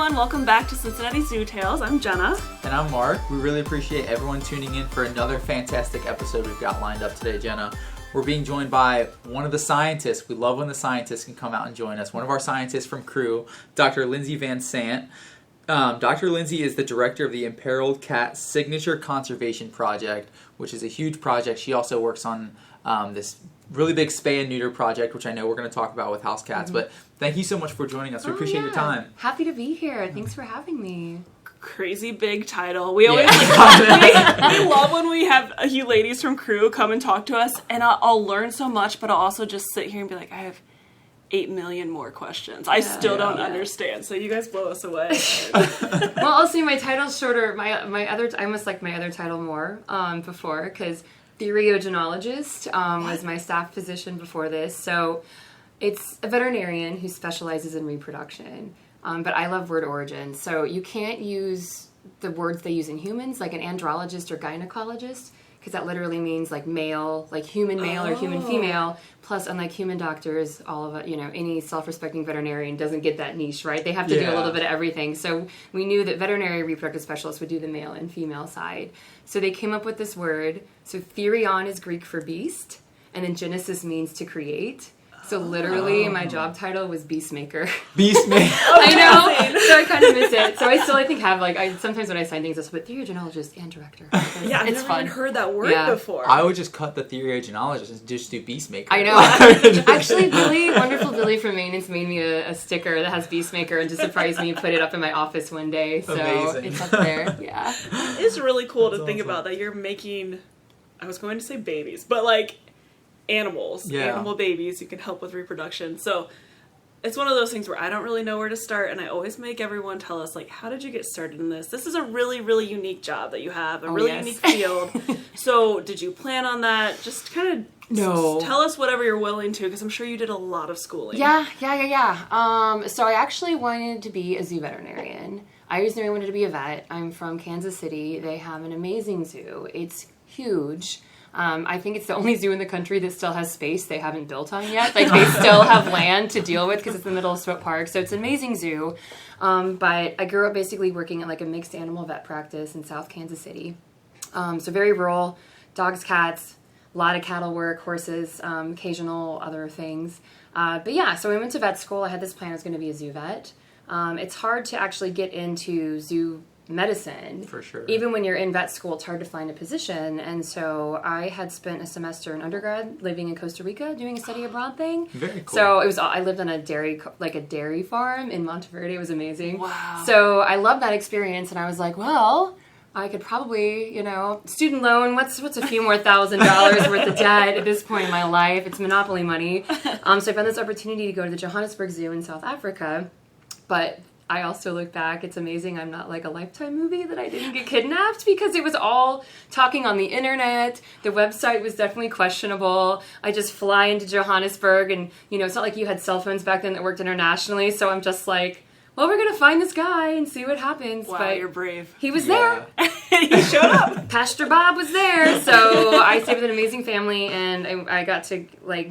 everyone. Welcome back to Cincinnati Zoo Tales. I'm Jenna. And I'm Mark. We really appreciate everyone tuning in for another fantastic episode we've got lined up today, Jenna. We're being joined by one of the scientists. We love when the scientists can come out and join us. One of our scientists from Crew, Dr. Lindsey Vansandt. Dr. Lindsey is the director of the Imperiled Cat Signature Conservation Project, which is a huge project. She also works on this really big spay and neuter project, which I know we're going to talk about with house cats. But thank you so much for joining us. We appreciate your time. Happy to be here. Thanks for having me. Crazy big title. We always we love when we have you ladies from Crew come and talk to us, and I'll learn so much, but I'll also just sit here and be like, I have 8 million more questions. I still don't understand. So you guys blow us away. Well, I'll see my title's shorter. I must like my other title more before, because theriogenologist was my staff position before this. So it's a veterinarian who specializes in reproduction. But I love word origin. So you can't use the words they use in humans, like an andrologist or gynecologist, because that literally means like male, like human male or human female. Plus, unlike human doctors, all of it, any self-respecting veterinarian doesn't get that niche, right? They have to do a little bit of everything. So we knew that veterinary reproductive specialists would do the male and female side. So they came up with this word. So therion is Greek for beast, and then genesis means to create. So literally, my job title was Beastmaker. Beastmaker. I know. So I kind of miss it. So I still, have sometimes when I sign things, I put theriogenologist and director. Yeah, I've never even heard that word before. I would just cut the theriogenologist and just do Beastmaker. I know. Actually, wonderful Billy from maintenance made me a sticker that has Beastmaker, and to surprise me, put it up in my office one day. So Amazing. It's up there. Yeah. It's really cool to think about that you're making, I was going to say babies, but like animals, animal babies, you can help with reproduction. So it's one of those things where I don't really know where to start, and I always make everyone tell us, like, how did you get started in this? This is a really, really unique job that you have, a really unique field. So did you plan on that? Just kind of tell us whatever you're willing to, because I'm sure you did a lot of schooling. Yeah. So I actually wanted to be a zoo veterinarian. I always knew I wanted to be a vet. I'm from Kansas City. They have an amazing zoo. It's huge. I think it's the only zoo in the country that still has space they haven't built on yet. Like, they still have land to deal with because it's in the middle of Swope Park. So it's an amazing zoo. But I grew up basically working at like a mixed animal vet practice in South Kansas City. So very rural, dogs, cats, a lot of cattle work, horses, occasional other things. But yeah, so I went to vet school. I had this plan I was going to be a zoo vet. It's hard to actually get into zoo medicine. For sure. Even when you're in vet school, it's hard to find a position. And so I had spent a semester in undergrad living in Costa Rica doing a study abroad thing. Very cool. So I lived on a dairy farm in Monteverde. It was amazing. Wow. So I loved that experience, and I was like, well, I could probably, student loan, what's a few more $1,000 worth of debt at this point in my life? It's monopoly money. So I found this opportunity to go to the Johannesburg Zoo in South Africa. But I also look back, it's amazing I'm not like a Lifetime movie that I didn't get kidnapped, because it was all talking on the internet. The website was definitely questionable. I just fly into Johannesburg, and, it's not like you had cell phones back then that worked internationally, so I'm just like, well, we're going to find this guy and see what happens. Wow, but you're brave. He was there. He showed up. Pastor Bob was there. So I stayed with an amazing family, and I got to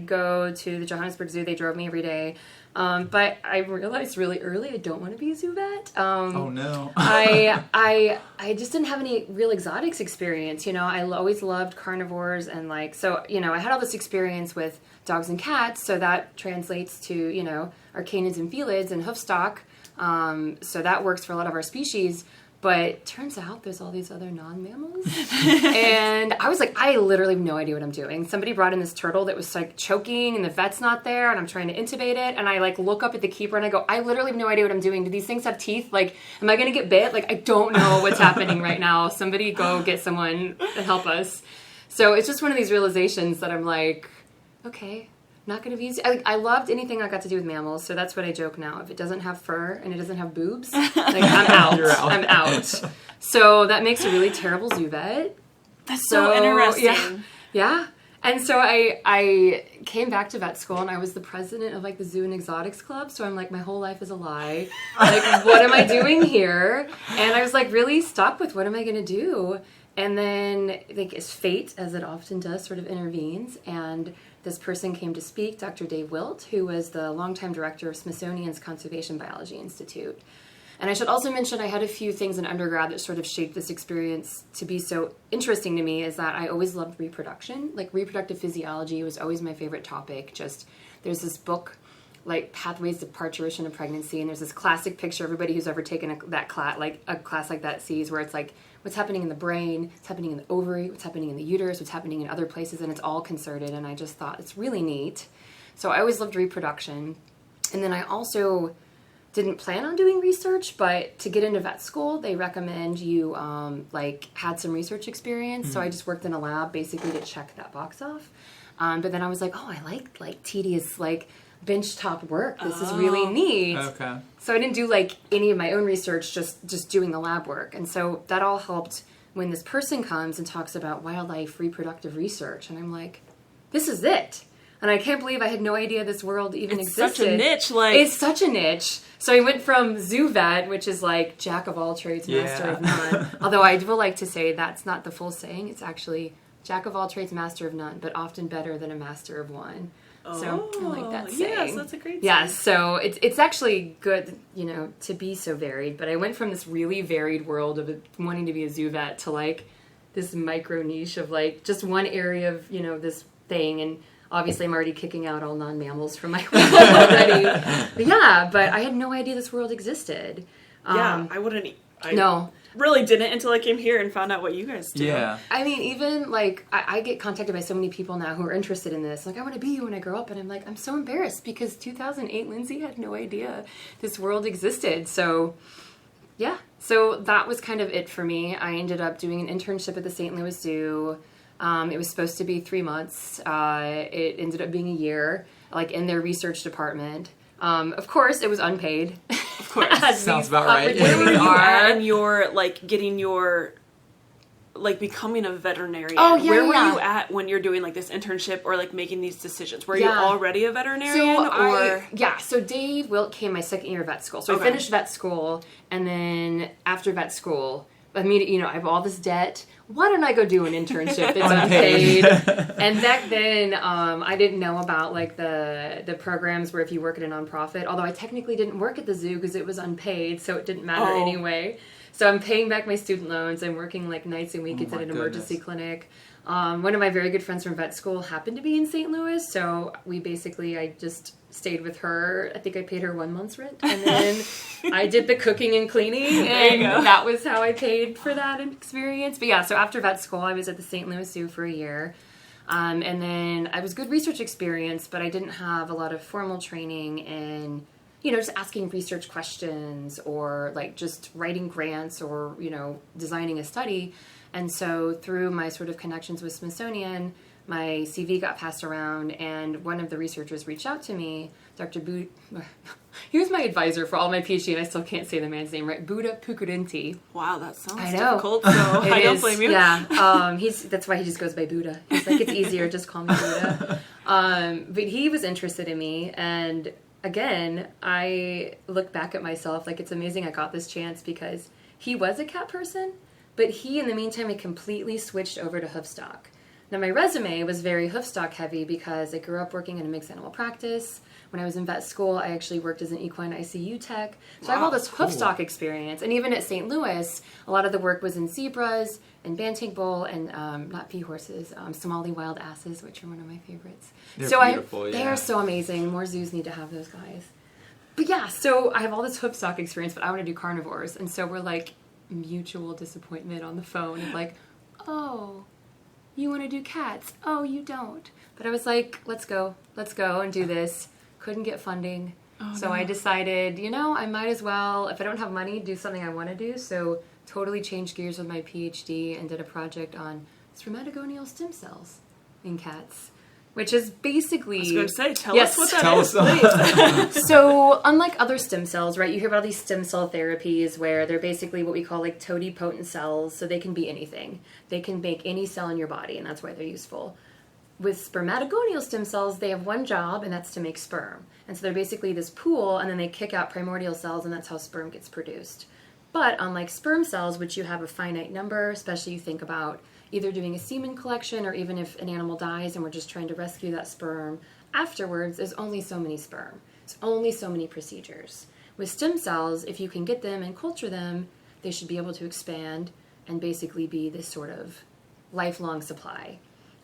go to the Johannesburg Zoo. They drove me every day. But I realized really early I don't want to be a zoo vet. Oh no. I just didn't have any real exotics experience. I always loved carnivores, and I had all this experience with dogs and cats, so that translates to, our canids and felids and hoofstock. So that works for a lot of our species. But turns out there's all these other non-mammals. And I was like, I literally have no idea what I'm doing. Somebody brought in this turtle that was like choking, and the vet's not there, and I'm trying to intubate it. And I look up at the keeper and I go, I literally have no idea what I'm doing. Do these things have teeth? Am I going to get bit? I don't know what's happening right now. Somebody go get someone to help us. So it's just one of these realizations that I'm like, okay, not going to be easy. I loved anything I got to do with mammals, so that's what I joke now. If it doesn't have fur and it doesn't have boobs, I'm out. You're out. I'm out. So that makes a really terrible zoo vet. That's so interesting. Yeah. And so I came back to vet school, and I was the president of the Zoo and Exotics Club. So I'm like, my whole life is a lie. What am I doing here? And I was really stuck with what am I going to do? And then as fate, as it often does, sort of intervenes, and this person came to speak, Dr. Dave Wilt, who was the longtime director of Smithsonian's Conservation Biology Institute. And I should also mention I had a few things in undergrad that sort of shaped this experience to be so interesting to me, is that I always loved reproduction. Like reproductive physiology was always my favorite topic. Just there's this book, like Pathways to Parturition and Pregnancy, and there's this classic picture everybody who's ever taken that class, like a class like that, sees, where it's like what's happening in the brain, what's happening in the ovary, what's happening in the uterus, what's happening in other places, and it's all concerted. And I just thought it's really neat. So I always loved reproduction. And then I also didn't plan on doing research, but to get into vet school, they recommend you had some research experience. So I just worked in a lab basically to check that box off. But then I was like, oh, I like tedious benchtop work. This is really neat. Okay. So I didn't do any of my own research, just doing the lab work. And so that all helped when this person comes and talks about wildlife reproductive research. And I'm like, this is it. And I can't believe I had no idea this world even existed. It's such a niche. It's such a niche. So I went from zoo vet, which is jack of all trades, master of none. Although I will like to say that's not the full saying. It's actually jack of all trades, master of none, but often better than a master of one. So I like that saying. Yes, that's a great saying. Yeah, so it's actually good, to be so varied. But I went from this really varied world of wanting to be a zoo vet to this micro niche of just one area of, this thing. And obviously I'm already kicking out all non-mammals from my world already. But I had no idea this world existed. I wouldn't. No. Really didn't until I came here and found out what you guys do. Yeah. I mean, even I get contacted by so many people now who are interested in this. I want to be you when I grow up. And I'm so embarrassed because 2008 Lindsey had no idea this world existed. So, yeah. So that was kind of it for me. I ended up doing an internship at the St. Louis Zoo. It was supposed to be 3 months. It ended up being a year, in their research department. Of course, it was unpaid. Of course. Sounds about right. Where were you at in your, getting your, becoming a veterinarian? Oh, yeah, Where were you at when you're doing, this internship or, making these decisions? Were you already a veterinarian? So Dave Wilt came my second year of vet school. So I finished vet school, and then after vet school, I have all this debt. Why don't I go do an internship? It's unpaid. And back then, I didn't know about the programs where if you work at a nonprofit, although I technically didn't work at the zoo because it was unpaid, so it didn't matter anyway. So I'm paying back my student loans. I'm working nights and weekends at an emergency clinic. One of my very good friends from vet school happened to be in St. Louis, so I just stayed with her. I think I paid her 1 month's rent, and then I did the cooking and cleaning, and that was how I paid for that experience. But yeah, so after vet school, I was at the St. Louis Zoo for a year, and then I was good research experience, but I didn't have a lot of formal training in, just asking research questions or just writing grants or, designing a study. And so through my sort of connections with Smithsonian, my CV got passed around, and one of the researchers reached out to me, Dr. Buddha. He was my advisor for all my PhD, and I still can't say the man's name right. Buddha Pukurinti. Wow, that sounds difficult, so I don't blame you. Yeah, that's why he just goes by Buddha. He's it's easier, just call me Buddha. But he was interested in me, and again, I look back at myself it's amazing I got this chance because he was a cat person, but he, in the meantime, had completely switched over to hoofstock. Now, my resume was very hoofstock heavy because I grew up working in a mixed animal practice. When I was in vet school, I actually worked as an equine ICU tech. So I have all this hoofstock experience. And even at St. Louis, a lot of the work was in zebras and Banting bull and not pea horses, Somali wild asses, which are one of my favorites. They're beautiful, they are so amazing. More zoos need to have those guys. But yeah, so I have all this hoofstock experience, but I want to do carnivores. And so we're mutual disappointment on the phone of oh, you want to do cats? Oh, you don't. But I was let's go and do this. Couldn't get funding. So I decided, I might as well, if I don't have money, do something I want to do. So totally changed gears with my PhD and did a project on spermatogonial stem cells in cats. Which is basically... I was going to say, tell us what that is, please. So, unlike other stem cells, right, you hear about these stem cell therapies where they're basically what we call totipotent cells, so they can be anything. They can make any cell in your body, and that's why they're useful. With spermatogonial stem cells, they have one job, and that's to make sperm. And so they're basically this pool, and then they kick out primordial cells, and that's how sperm gets produced. But unlike sperm cells, which you have a finite number, especially you think about either doing a semen collection or even if an animal dies and we're just trying to rescue that sperm, afterwards there's only so many sperm. It's only so many procedures. with stem cells, if you can get them and culture them, they should be able to expand and basically be this sort of lifelong supply.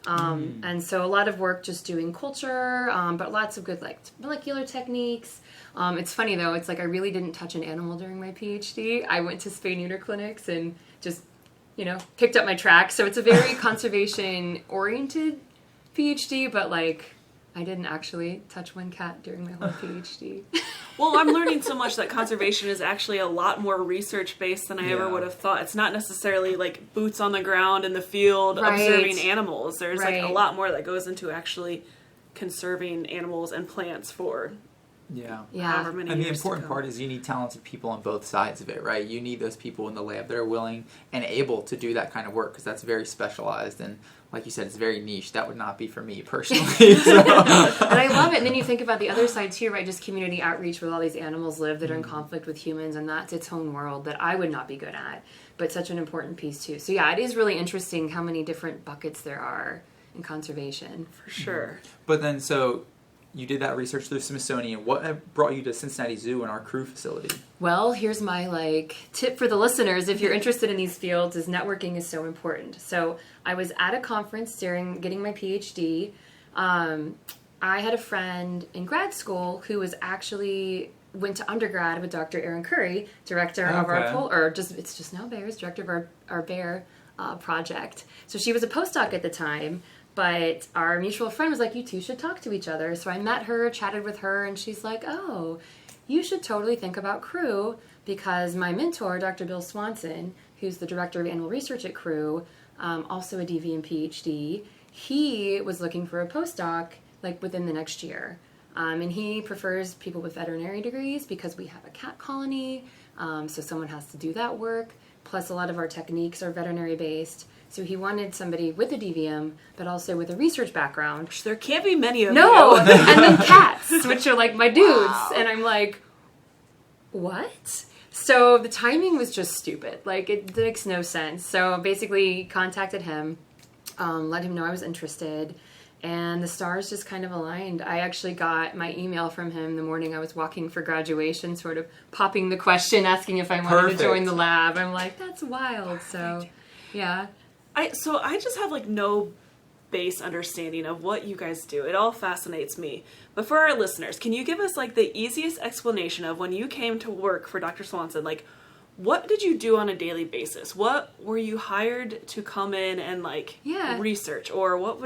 And so a lot of work just doing culture, but lots of good like molecular techniques. It's funny though, it's like I really didn't touch an animal during my PhD. I went to spay-neuter clinics and just, picked up my tracks. So it's a very conservation-oriented PhD, but like I didn't actually touch one cat during my whole PhD. Well, I'm learning so much that conservation is actually a lot more research-based than I ever would have thought. It's not necessarily like boots on the ground in the field observing animals. There's like a lot more that goes into actually conserving animals and plants for however many and years the important part is you need talented people on both sides of it, right? You need those people in the lab that are willing and able to do that kind of work because that's very specialized and like you said, it's very niche. That would not be for me personally. So. And I love it. And then you think about the other side too, right? Just community outreach where all these animals live that are in conflict with humans, and that's its own world that I would not be good at, but such an important piece too. So yeah, it is really interesting how many different buckets there are in conservation. For sure. But then, so you did that research through Smithsonian. What brought you to Cincinnati Zoo and our Crew facility? Well, here's my tip for the listeners. If you're interested in these fields, is networking is so important. So I was at a conference during getting my PhD. I had a friend in grad school who was actually went to undergrad with Dr. Aaron Curry, director of our it's just now Bears, director of our bear project. So she was a postdoc at the time. But our mutual friend was like, you two should talk to each other. So I met her, chatted with her, and she's like, oh, you should totally think about Crew because my mentor, Dr. Bill Swanson, who's the director of animal research at Crew, also a DV and PhD, he was looking for a postdoc within the next year. And he prefers people with veterinary degrees because we have a cat colony, so someone has to do that work. Plus a lot of our techniques are veterinary based. So he wanted somebody with a DVM, but also with a research background. Which there can't be many of No, you. and then cats, which are like my dudes. Wow. And I'm like, what? So the timing was just stupid. It makes no sense. So basically contacted him, let him know I was interested, and the stars just kind of aligned. I actually got my email from him the morning I was walking for graduation, sort of popping the question, asking if I wanted to join the lab. I'm like, that's wild. So, yeah. I just have no base understanding of what you guys do. It all fascinates me. But for our listeners, can you give us the easiest explanation of when you came to work for Dr. Swanson? What did you do on a daily basis? What were you hired to come in and research, or what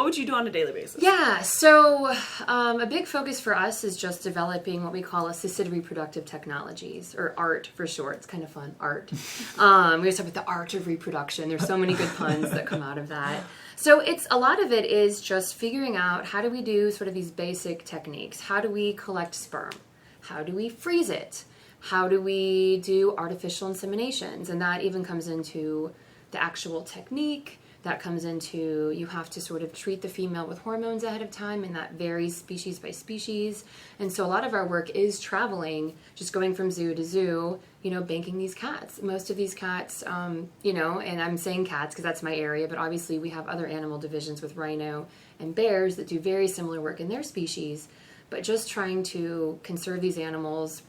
would you do on a daily basis? Yeah, so a big focus for us is just developing what we call assisted reproductive technologies, or ART for short. It's kind of fun, ART. We always talk about the art of reproduction. There's so many good puns that come out of that. So a lot of it is just figuring out how do we do sort of these basic techniques. How do we collect sperm? How do we freeze it? How do we do artificial inseminations? And that even comes into the actual technique. That comes into, you have to sort of treat the female with hormones ahead of time, and that varies species by species. And so a lot of our work is traveling, just going from zoo to zoo, banking these cats. Most of these cats, and I'm saying cats because that's my area, but obviously we have other animal divisions with rhino and bears that do very similar work in their species, but just trying to conserve these animals.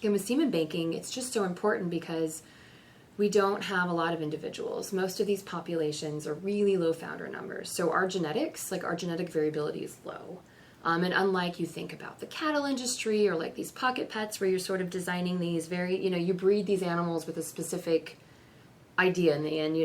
And with semen banking, it's just so important because we don't have a lot of individuals. Most of these populations are really low founder numbers. So our genetics, our genetic variability is low. And unlike you think about the cattle industry or these pocket pets where you're sort of designing these very, you breed these animals with a specific idea in the end,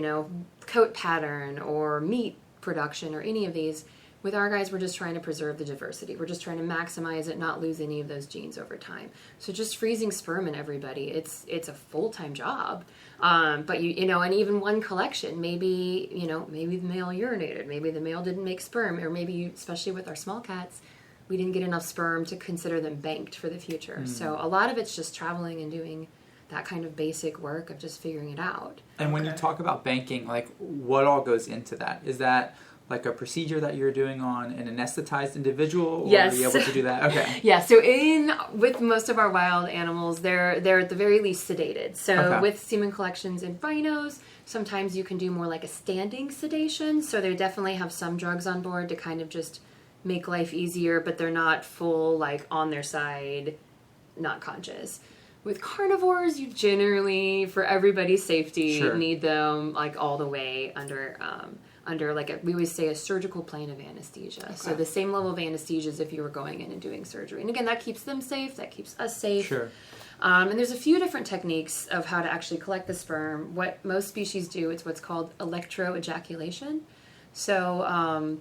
coat pattern or meat production or any of these. With our guys, we're just trying to preserve the diversity. We're just trying to maximize it, not lose any of those genes over time. So just freezing sperm in everybody, it's a full-time job. But and even one collection, maybe the male urinated, maybe the male didn't make sperm, or maybe, especially with our small cats, we didn't get enough sperm to consider them banked for the future. So a lot of it's just traveling and doing that kind of basic work of just figuring it out. And when you talk about banking, what all goes into that? Is that a procedure that you're doing on an anesthetized individual? Or yes. Are you able to do that? Okay. Yeah, so with most of our wild animals, they're at the very least sedated. So with semen collections in rhinos, sometimes you can do more a standing sedation. So they definitely have some drugs on board to kind of just make life easier, but they're not full, on their side, not conscious. With carnivores, you generally, for everybody's safety, need them like all the way under like we always say a surgical plane of anesthesia. Okay. So the same level of anesthesia as if you were going in and doing surgery. And again, that keeps them safe. That keeps us safe. Sure. And there's a few different techniques of how to actually collect the sperm. What most species do, it's what's called electroejaculation. So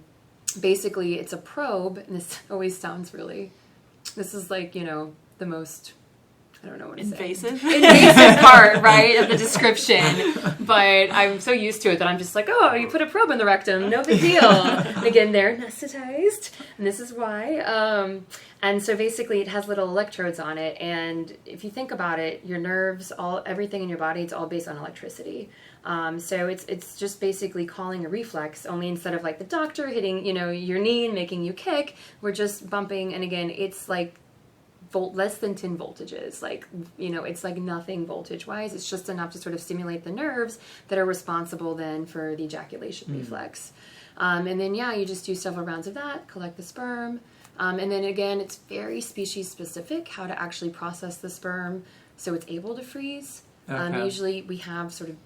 basically, it's a probe, and this always sounds really. This is like the most. I don't know what to invasive. say. Invasive part, right, of the description. But I'm so used to it that I'm just like, oh, you put a probe in the rectum, no big deal. And again, they're anesthetized, and this is why. And so basically, it has little electrodes on it, and if you think about it, your nerves, everything in your body, it's all based on electricity. So it's just basically calling a reflex. Only instead of like the doctor hitting your knee and making you kick, we're just bumping. And again, it's like less than 10 voltages, it's like nothing voltage wise. It's just enough to sort of stimulate the nerves that are responsible then for the ejaculation reflex. And then you just do several rounds of that, collect the sperm, and then again it's very species specific how to actually process the sperm so it's able to freeze. Usually we have sort of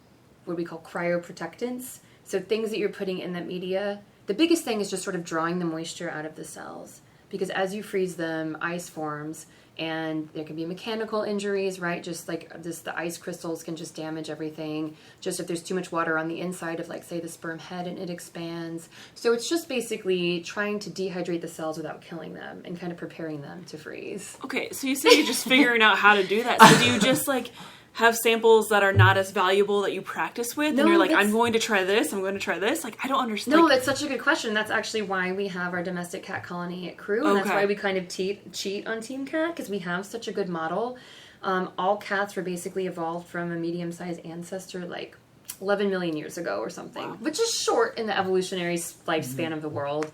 what we call cryoprotectants, so things that you're putting in that media. The biggest thing is just sort of drawing the moisture out of the cells. Because as you freeze them, ice forms, and there can be mechanical injuries, right? Just the ice crystals can just damage everything. Just if there's too much water on the inside of, like, say, the sperm head and it expands. So it's just basically trying to dehydrate the cells without killing them and kind of preparing them to freeze. Okay, so you say you're just figuring out how to do that. So do you just, have samples that are not as valuable that you practice with, and you're like, I'm going to try this, I'm going to try this? I don't understand. No, that's such a good question. That's actually why we have our domestic cat colony at Crew, and that's why we kind of cheat on Team Cat, because we have such a good model. All cats were basically evolved from a medium-sized ancestor, 11 million years ago or something, which is short in the evolutionary lifespan of the world.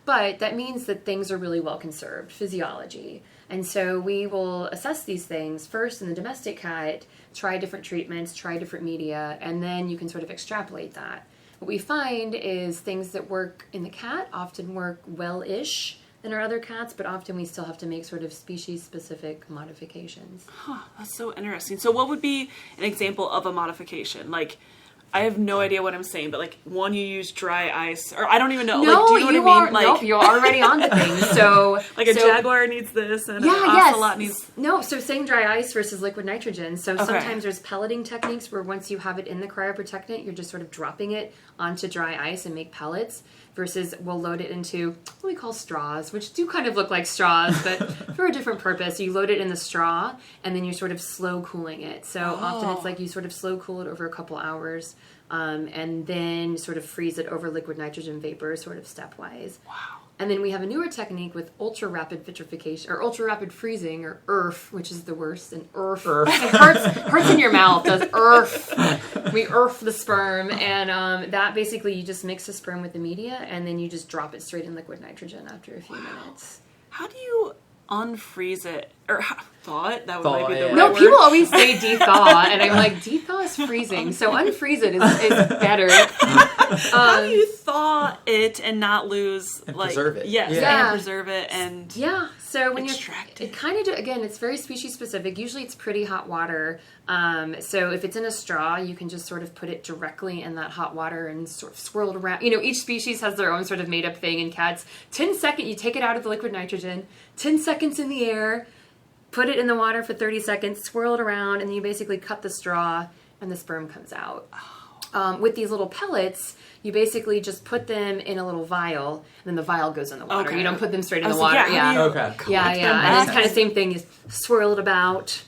But that means that things are really well conserved, physiology. And so we will assess these things first in the domestic cat, try different treatments, try different media, and then you can sort of extrapolate that. What we find is things that work in the cat often work well-ish than our other cats, but often we still have to make sort of species-specific modifications. Huh, that's so interesting. So what would be an example of a modification? I have no idea what I'm saying, but one, you use dry ice, or I don't even know. No, do you know what I mean? Nope, you're already on to things. So, a jaguar needs this, and an ocelot needs. No, so saying dry ice versus liquid nitrogen. So sometimes there's pelleting techniques where once you have it in the cryoprotectant, you're just sort of dropping it onto dry ice and make pellets. Versus we'll load it into what we call straws, which do kind of look like straws, but for a different purpose. You load it in the straw, and then you're sort of slow cooling it. So often it's like you sort of slow cool it over a couple hours, and then sort of freeze it over liquid nitrogen vapor, sort of stepwise. Wow. And then we have a newer technique with ultra rapid vitrification, or ultra rapid freezing, or ERF, which is the worst. And ERF. It hurts in your mouth. Does ERF. We ERF the sperm, and that basically you just mix the sperm with the media, and then you just drop it straight in liquid nitrogen after a few minutes. How do you unfreeze it? Or might be the right word. No, people always say dethaw, and I'm like, dethaw is freezing, so unfreeze it is better. How do you thaw it and not lose, and preserve it? Yes, and preserve it and so when extract it kind of, again, it's very species specific. Usually it's pretty hot water. So if it's in a straw, you can just sort of put it directly in that hot water and sort of swirl it around. Each species has their own sort of made up thing. In cats, 10 seconds, you take it out of the liquid nitrogen, 10 seconds in the air, put it in the water for 30 seconds, swirl it around, and then you basically cut the straw and the sperm comes out. With these little pellets, you basically just put them in a little vial, and then the vial goes in the water. Okay. You don't put them straight in the water. Okay. And it's kind of same thing. You swirl it about,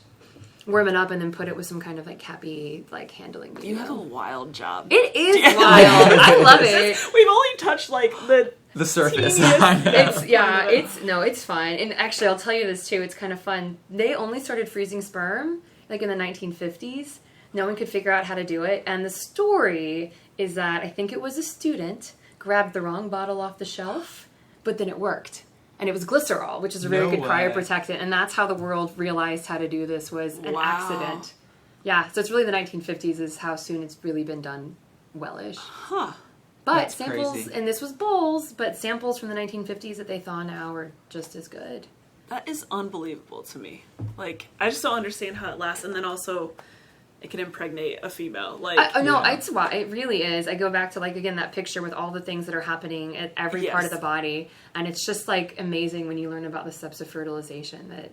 warm it up, and then put it with some kind of cappy handling medium. You have a wild job. It is wild. I love it. We've only touched the surface. It's fine. And actually, I'll tell you this too. It's kind of fun. They only started freezing sperm in the 1950s. No one could figure out how to do it. And the story is that I think it was a student grabbed the wrong bottle off the shelf, but then it worked. And it was glycerol, which is a really good cryoprotectant. And that's how the world realized how to do this, was an accident. Yeah, so it's really the 1950s is how soon it's really been done well-ish. Huh. But that's samples, crazy. And this was bowls, but samples from the 1950s that they thaw now are just as good. That is unbelievable to me. Like, I just don't understand how it lasts, and then also it can impregnate a female. Like, it's why it really is. I go back to, like, again, that picture with all the things that are happening at every part of the body, and it's just like amazing when you learn about the steps of fertilization that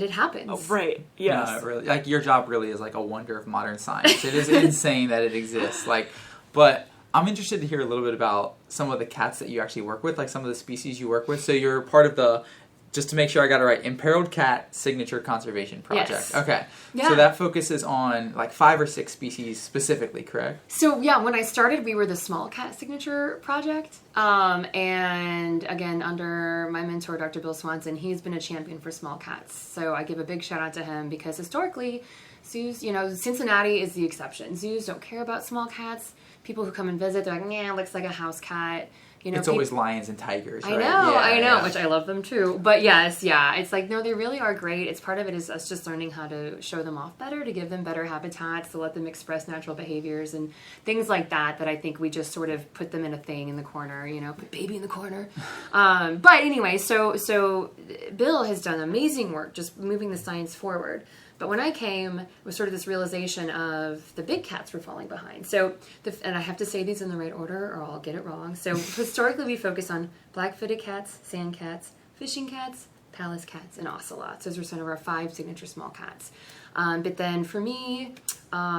it happens. Oh, right. Yes. No, really, like, your job really is like a wonder of modern science. It is insane that it exists. Like, but I'm interested to hear a little bit about some of the cats that you actually work with, like some of the species you work with. So you're part of the, just to make sure I got it right, Imperiled Cat Signature Conservation Project. Yes. Okay. Yeah. So that focuses on like 5 or 6 species specifically, correct? So yeah, when I started, we were the Small Cat Signature Project. And again, under my mentor, Dr. Bill Swanson, he's been a champion for small cats. So I give a big shout out to him because historically, zoos, Cincinnati is the exception. Zoos don't care about small cats. People who come and visit, they're like, yeah, it looks like a house cat. It's always lions and tigers, right? I know, which I love them too. But yes, it's like, no, they really are great. It's part of it is us just learning how to show them off better, to give them better habitats, to let them express natural behaviors and things like that I think we just sort of put them in a thing in the corner, put baby in the corner. But anyway, so Bill has done amazing work just moving the science forward. But when I came, it was sort of this realization of the big cats were falling behind. So, and I have to say these in the right order or I'll get it wrong. So historically we focus on black-footed cats, sand cats, fishing cats, Pallas cats, and ocelots. Those are some of our 5 signature small cats. But then for me,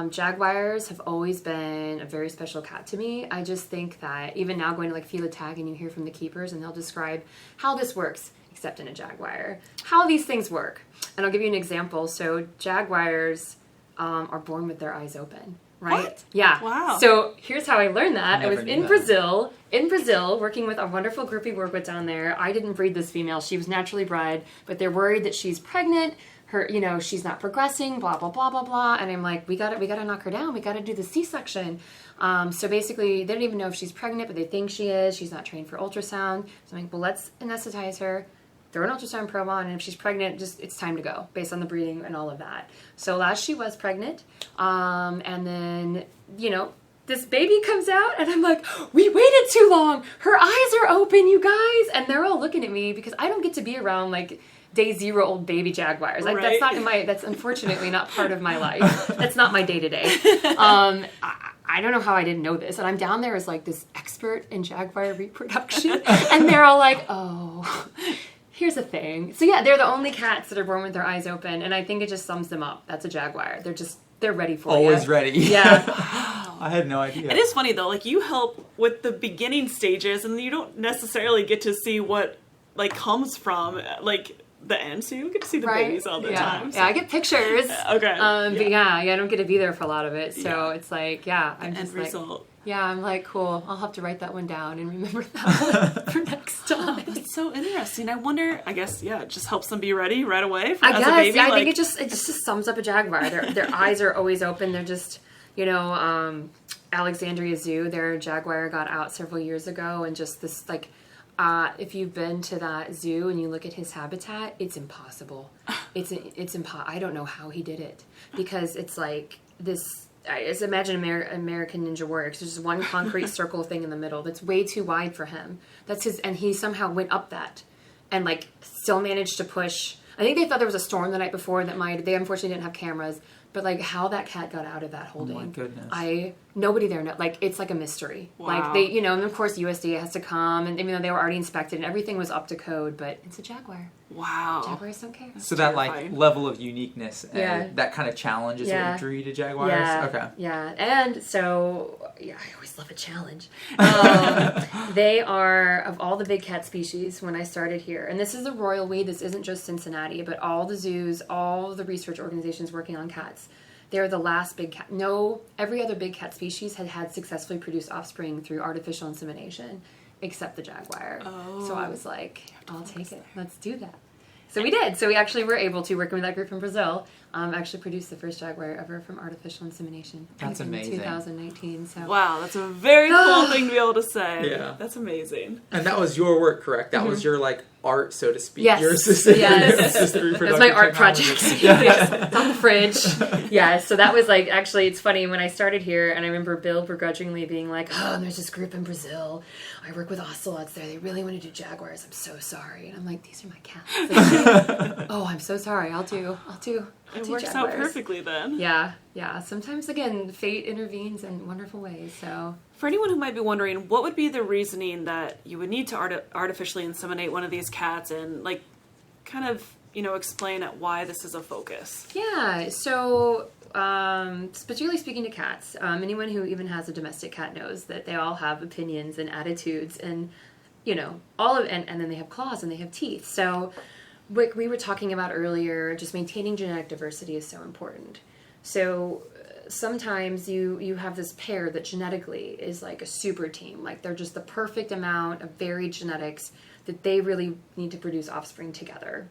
jaguars have always been a very special cat to me. I just think that even now going to like field tag and you hear from the keepers and they'll describe how this works, except in a jaguar, how these things work. And I'll give you an example. So jaguars are born with their eyes open, right? What? Yeah. Wow. So here's how I learned that. I was in that. Brazil, working with a wonderful group we work with down there. I didn't breed this female. She was naturally bred, but they're worried that she's pregnant. Her, she's not progressing, blah, blah, blah, blah, blah. And I'm like, we gotta knock her down. We gotta do the C-section. So basically, they don't even know if she's pregnant, but they think she is. She's not trained for ultrasound. So I'm like, well, let's anesthetize her. Throw an ultrasound probe on, and if she's pregnant, it's time to go, based on the breeding and all of that. So last she was pregnant, and then, this baby comes out, and I'm like, we waited too long. Her eyes are open, you guys. And they're all looking at me because I don't get to be around, like, day 0 old baby jaguars. Like, right. That's unfortunately not part of my life. That's not my day-to-day. I don't know how I didn't know this. And I'm down there as, like, this expert in jaguar reproduction. And they're all like, oh... Here's the thing. So yeah, they're the only cats that are born with their eyes open, and I think it just sums them up. That's a jaguar. They're ready for you. Always ready. Yeah. I had no idea. It is funny though, like you help with the beginning stages and you don't necessarily get to see what like comes from like the end, so you don't get to see the babies all the time. So. Yeah, I get pictures. Okay. But I don't get to be there for a lot of it. So it's like, I'm the just end like, result. Yeah, I'm like, cool. I'll have to write that one down and remember that for next time. That's so interesting. I wonder, I guess, it just helps them be ready right away as a baby. I think it just sums up a jaguar. Their eyes are always open. They're just, Alexandria Zoo, their jaguar got out several years ago, and just this, like, if you've been to that zoo and you look at his habitat, it's impossible. It's I don't know how he did it, because it's like this. I just imagine American Ninja Warrior, because there's just one concrete circle thing in the middle that's way too wide for him. That's his, and he somehow went up that, and like still managed to push. I think they thought there was a storm the night before they unfortunately didn't have cameras, but like how that cat got out of that holding. Oh my goodness. Nobody there like it's like a mystery. Wow. Like they, and of course USDA has to come, and even though they were already inspected and everything was up to code, but it's a jaguar. Wow. Jaguars don't care. So that like level of uniqueness and that kind of challenge is what drew you to jaguars? Yeah. Okay. Yeah. And so, I always love a challenge. They are, of all the big cat species when I started here, and this is the royal we, this isn't just Cincinnati, but all the zoos, all the research organizations working on cats, they're the last big cat. No, every other big cat species had successfully produced offspring through artificial insemination, except the jaguar. Oh. So I was like, I'll take it. Let's do that. So we did. So we actually were able to, working with that group from Brazil, actually produce the first jaguar ever from artificial insemination. That's amazing. In 2019. So. Wow, that's a very cool thing to be able to say. Yeah. That's amazing. And that was your work, correct? That was your like art, so to speak. Yes. Your assistant. Yes. That's my art project. Yes. It's on the fridge. Yeah. So that was like, actually, it's funny when I started here, and I remember Bill begrudgingly being like, and there's this group in Brazil. I work with ocelots there. They really want to do jaguars. I'm so sorry. And I'm like, these are my cats. Oh, I'm so sorry. I'll do It works out jaguars. perfectly then. Yeah. Sometimes, again, fate intervenes in wonderful ways, so... For anyone who might be wondering, what would be the reasoning that you would need to artificially inseminate one of these cats and, like, kind of, explain why this is a focus? Yeah, so... particularly speaking to cats, anyone who even has a domestic cat knows that they all have opinions and attitudes and, and then they have claws and they have teeth. So what we were talking about earlier, just maintaining genetic diversity is so important. So sometimes you have this pair that genetically is like a super team. Like they're just the perfect amount of varied genetics that they really need to produce offspring together.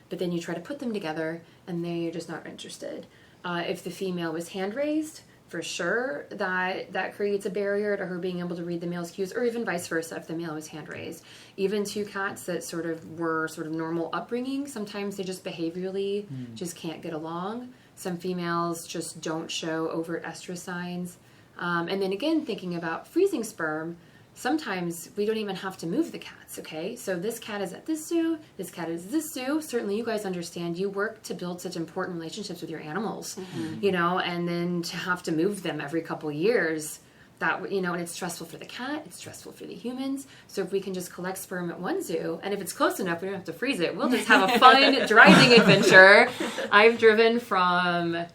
But then you try to put them together and they're just not interested. If the female was hand-raised, for sure, that creates a barrier to her being able to read the male's cues, or even vice versa if the male was hand-raised. Even two cats that were normal upbringing, sometimes they just behaviorally just can't get along. Some females just don't show overt estrus signs. And then again, thinking about freezing sperm, sometimes we don't even have to move the cats, okay? So this cat is at this zoo, this cat is this zoo. Certainly you guys understand you work to build such important relationships with your animals, and then to have to move them every couple years, that, and it's stressful for the cat, it's stressful for the humans. So if we can just collect sperm at one zoo, and if it's close enough, we don't have to freeze it. We'll just have a fun driving adventure. I've driven from...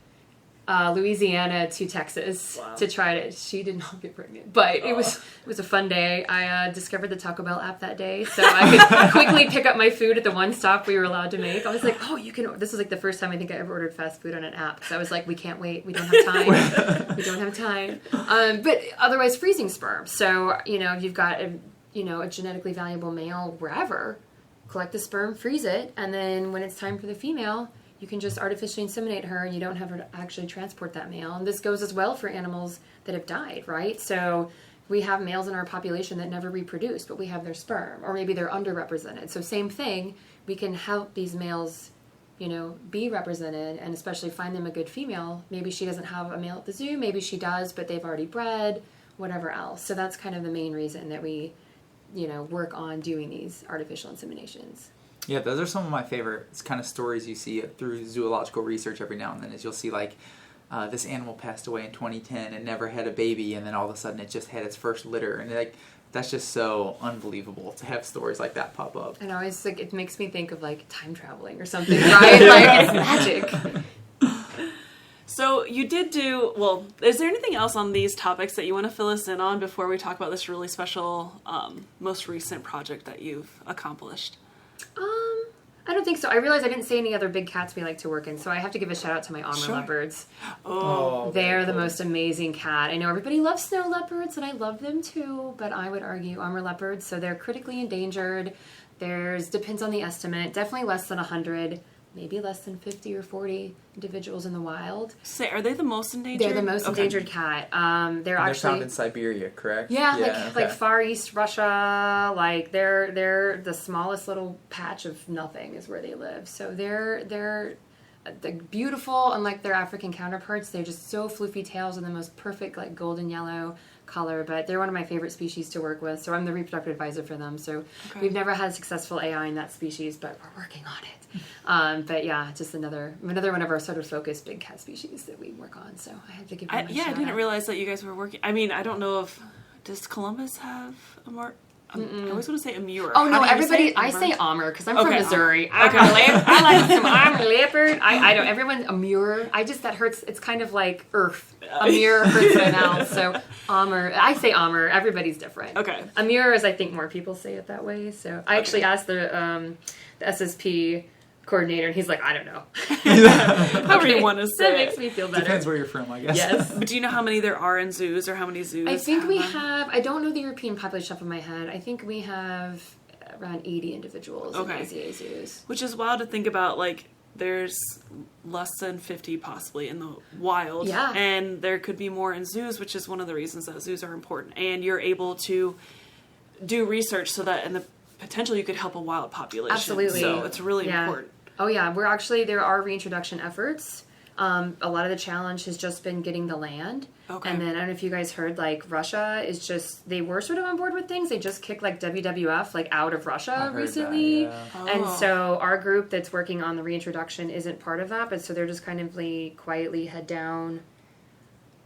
Louisiana to Texas to try to. She did not get pregnant, but it was a fun day. I discovered the Taco Bell app that day, so I could quickly pick up my food at the one stop we were allowed to make. I was like, oh, you can. This was like the first time I think I ever ordered fast food on an app. So I was like, we can't wait. We don't have time. We don't have time. But otherwise, freezing sperm. So you've got a genetically valuable male wherever. Collect the sperm, freeze it, and then when it's time for the female, you can just artificially inseminate her and you don't have to actually transport that male. And this goes as well for animals that have died, right? So we have males in our population that never reproduce, but we have their sperm, or maybe they're underrepresented. So same thing, we can help these males, be represented and especially find them a good female. Maybe she doesn't have a male at the zoo, maybe she does, but they've already bred, whatever else. So that's kind of the main reason that we, work on doing these artificial inseminations. Yeah, those are some of my favorite kind of stories you see through zoological research every now and then. Is you'll see like this animal passed away in 2010 and never had a baby, and then all of a sudden it just had its first litter, and like that's just so unbelievable to have stories like that pop up. And always like it makes me think of like time traveling or something, right? Like it's magic. So you did do, well, is there anything else on these topics that you want to fill us in on before we talk about this really special, most recent project that you've accomplished? I don't think so. I realized I didn't say any other big cats we like to work in, so I have to give a shout out to my Amur leopards. They're the most amazing cat. I know everybody loves snow leopards, and I love them too, but I would argue Amur leopards, so they're critically endangered. Depends on the estimate, definitely less than 100, maybe less than 50 or 40 individuals in the wild. Say, are they the most endangered? They're the most endangered cat. They're found in Siberia, correct? Yeah, like Far East Russia. Like they're the smallest little patch of nothing is where they live. So they're beautiful, unlike their African counterparts. They're just so floofy tails and the most perfect like golden yellow color, but they're one of my favorite species to work with. So I'm the reproductive advisor for them. So we've never had successful AI in that species, but we're working on it. But yeah, just another one of our sort of focused big cat species that we work on. So I had to give you a shout I didn't realize that you guys were working. I mean, I don't know if does Columbus have a more. I always want to say Amur. Oh no, everybody! I say Amur because I'm from Missouri. I like some Amur leopard. I don't. Everyone Amur. That hurts. It's kind of like Earth. Amur hurts my mouth. So Amur. I say Amur. Everybody's different. Okay. Amur is I think more people say it that way. So I actually asked the SSP coordinator, and he's like, I don't know. However you want to say. That makes me feel better. Depends where you're from, I guess. Yes. But do you know how many there are in zoos, or how many zoos? I think we have. I don't know the European population off of my head. I think we have around 80 individuals in AZA zoos. Which is wild to think about. Like, there's less than 50 possibly in the wild. Yeah. And there could be more in zoos, which is one of the reasons that zoos are important. And you're able to do research so that in the potential you could help a wild population. Absolutely. So it's really important. Oh yeah, there are reintroduction efforts A lot of the challenge has just been getting the land. Okay. And then I don't know if you guys heard, like, Russia is just, they were sort of on board with things. They just kicked, like, WWF, like, out of Russia recently. That, yeah. And so our group that's working on the reintroduction isn't part of that, but so they're just kind of like quietly head down,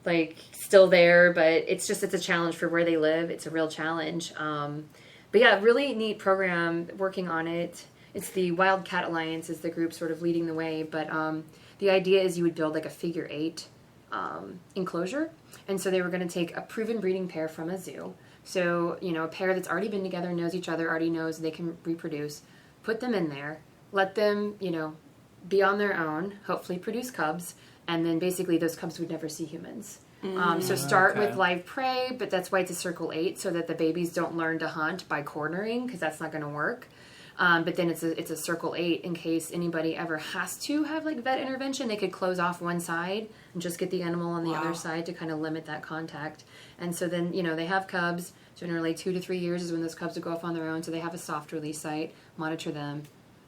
like, still there, but it's a challenge for where they live. It's a real challenge. But yeah, really neat program working on it. It's the Wildcat Alliance is the group sort of leading the way, but the idea is you would build like a figure 8 enclosure. And so they were going to take a proven breeding pair from a zoo. So, you know, a pair that's already been together, knows each other, already knows they can reproduce, put them in there, let them, you know, be on their own, hopefully produce cubs, and then basically those cubs would never see humans. So start with live prey, but that's why it's a circle 8, so that the babies don't learn to hunt by cornering, because that's not going to work. But then it's a circle 8 in case anybody ever has to have like vet intervention. They could close off one side and just get the animal on the other side to kind of limit that contact. And so then, you know, they have cubs. Generally 2 to 3 years is when those cubs would go off on their own. So they have a soft release site, monitor them.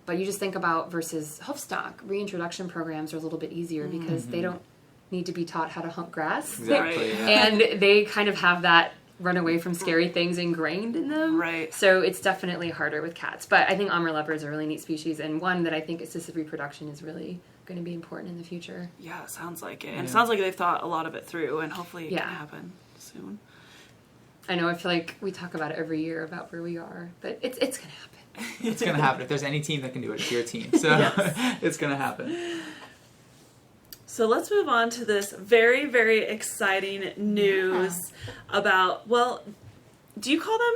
But you just think about versus hoofstock, reintroduction programs are a little bit easier because they don't need to be taught how to hunt grass. Exactly. Yeah. And they kind of have that run away from scary things ingrained in them. Right. So it's definitely harder with cats. But I think Amur leopards are a really neat species, and one that I think assisted reproduction is really going to be important in the future. Yeah, it sounds like it. And it sounds like they've thought a lot of it through, and hopefully it can happen soon. I know, I feel like we talk about it every year about where we are, but it's going to happen. It's going to happen. If there's any team that can do it, it's your team. So it's going to happen. So let's move on to this very, very exciting news about, well, do you call them,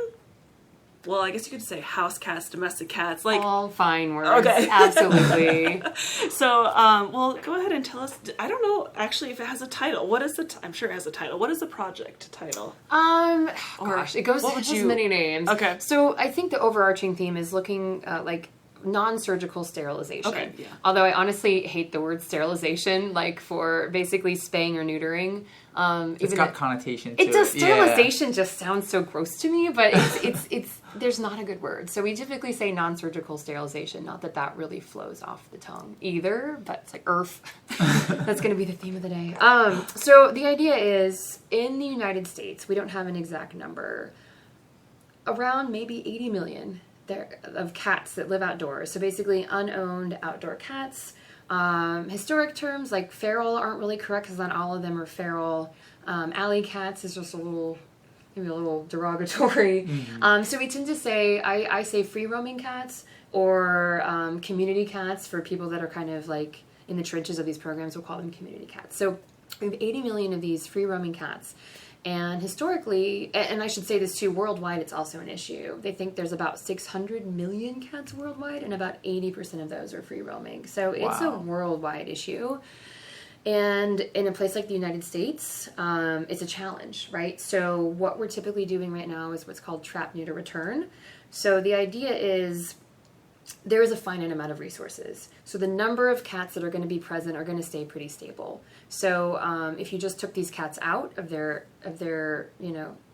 well, I guess you could say house cats, domestic cats, like all fine words. Okay. Absolutely. So, well, go ahead and tell us, I don't know actually if it has a title. What is I'm sure it has a title. What is the project title? Gosh, it has many names. Okay. So I think the overarching theme is looking like non-surgical sterilization. Okay, yeah. Although I honestly hate the word sterilization, like for basically spaying or neutering. It's got connotation to it. It does. Sterilization just sounds so gross to me, but it's there's not a good word. So we typically say non-surgical sterilization. Not that that really flows off the tongue either, but it's like earth. That's going to be the theme of the day. So the idea is in the United States, we don't have an exact number, around maybe 80 million of cats that live outdoors. So basically unowned outdoor cats. Historic terms like feral aren't really correct because not all of them are feral. Alley cats is just maybe a little derogatory. So we tend to say, I say free roaming cats or community cats for people that are kind of like in the trenches of these programs. We'll call them community cats. So we have 80 million of these free roaming cats. And historically, and I should say this too, worldwide it's also an issue. They think there's about 600 million cats worldwide, and about 80% of those are free roaming. So it's a worldwide issue. And in a place like the United States, it's a challenge, right? So what we're typically doing right now is what's called trap, neuter, return. So the idea is there is a finite amount of resources. So the number of cats that are going to be present are going to stay pretty stable. So if you just took these cats out of their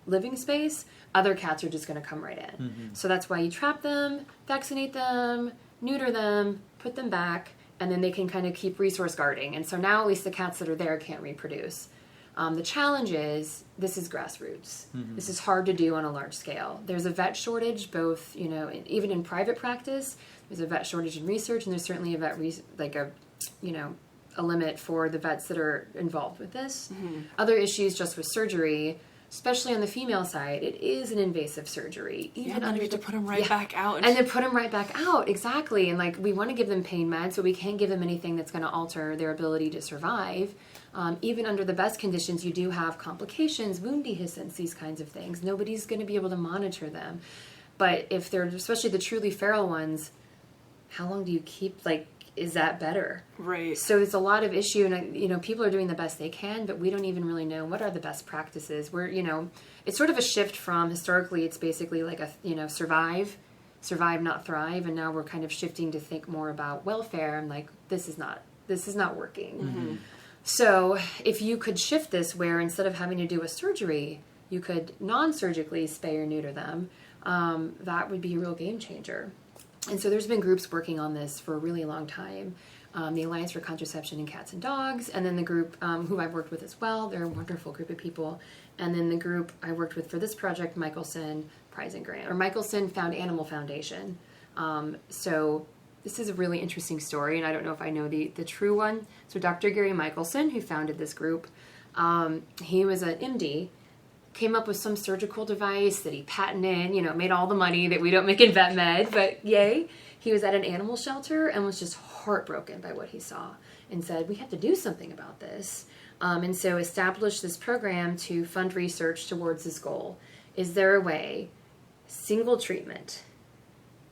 living space, other cats are just going to come right in. So that's why you trap them, vaccinate them, neuter them, put them back, and then they can kind of keep resource guarding. And so now at least the cats that are there can't reproduce. The challenge is this is grassroots. This is hard to do on a large scale. There's a vet shortage, both, even in private practice. There's a vet shortage in research, and there's certainly a vet a limit for the vets that are involved with this. Other issues just with surgery, especially on the female side, it is an invasive surgery. And then you have to put them back out. And then put them right back out, exactly. And we want to give them pain meds, but we can't give them anything that's going to alter their ability to survive. Even under the best conditions, you do have complications, wound dehiscence, these kinds of things. Nobody's going to be able to monitor them. But if they're, especially the truly feral ones, how long do you keep, is that better? Right. So it's a lot of issue, and people are doing the best they can, but we don't even really know what are the best practices. It's sort of a shift from historically it's basically like a survive not thrive, and now we're kind of shifting to think more about welfare and this is not working. So if you could shift this where instead of having to do a surgery, you could non-surgically spay or neuter them, that would be a real game changer. And so there's been groups working on this for a really long time. the Alliance for Contraception in Cats and Dogs, and then the group who I've worked with as well. They're a wonderful group of people. And then the group I worked with for this project, Michelson Prize and Grant, or Michelson Found Animal Foundation. So this is a really interesting story, and I don't know if I know the true one. So Dr. Gary Michelson, who founded this group, he was an MD, came up with some surgical device that he patented, made all the money that we don't make in vet med, but yay. He was at an animal shelter and was just heartbroken by what he saw and said, we have to do something about this. And so established this program to fund research towards this goal. Is there a way, single treatment,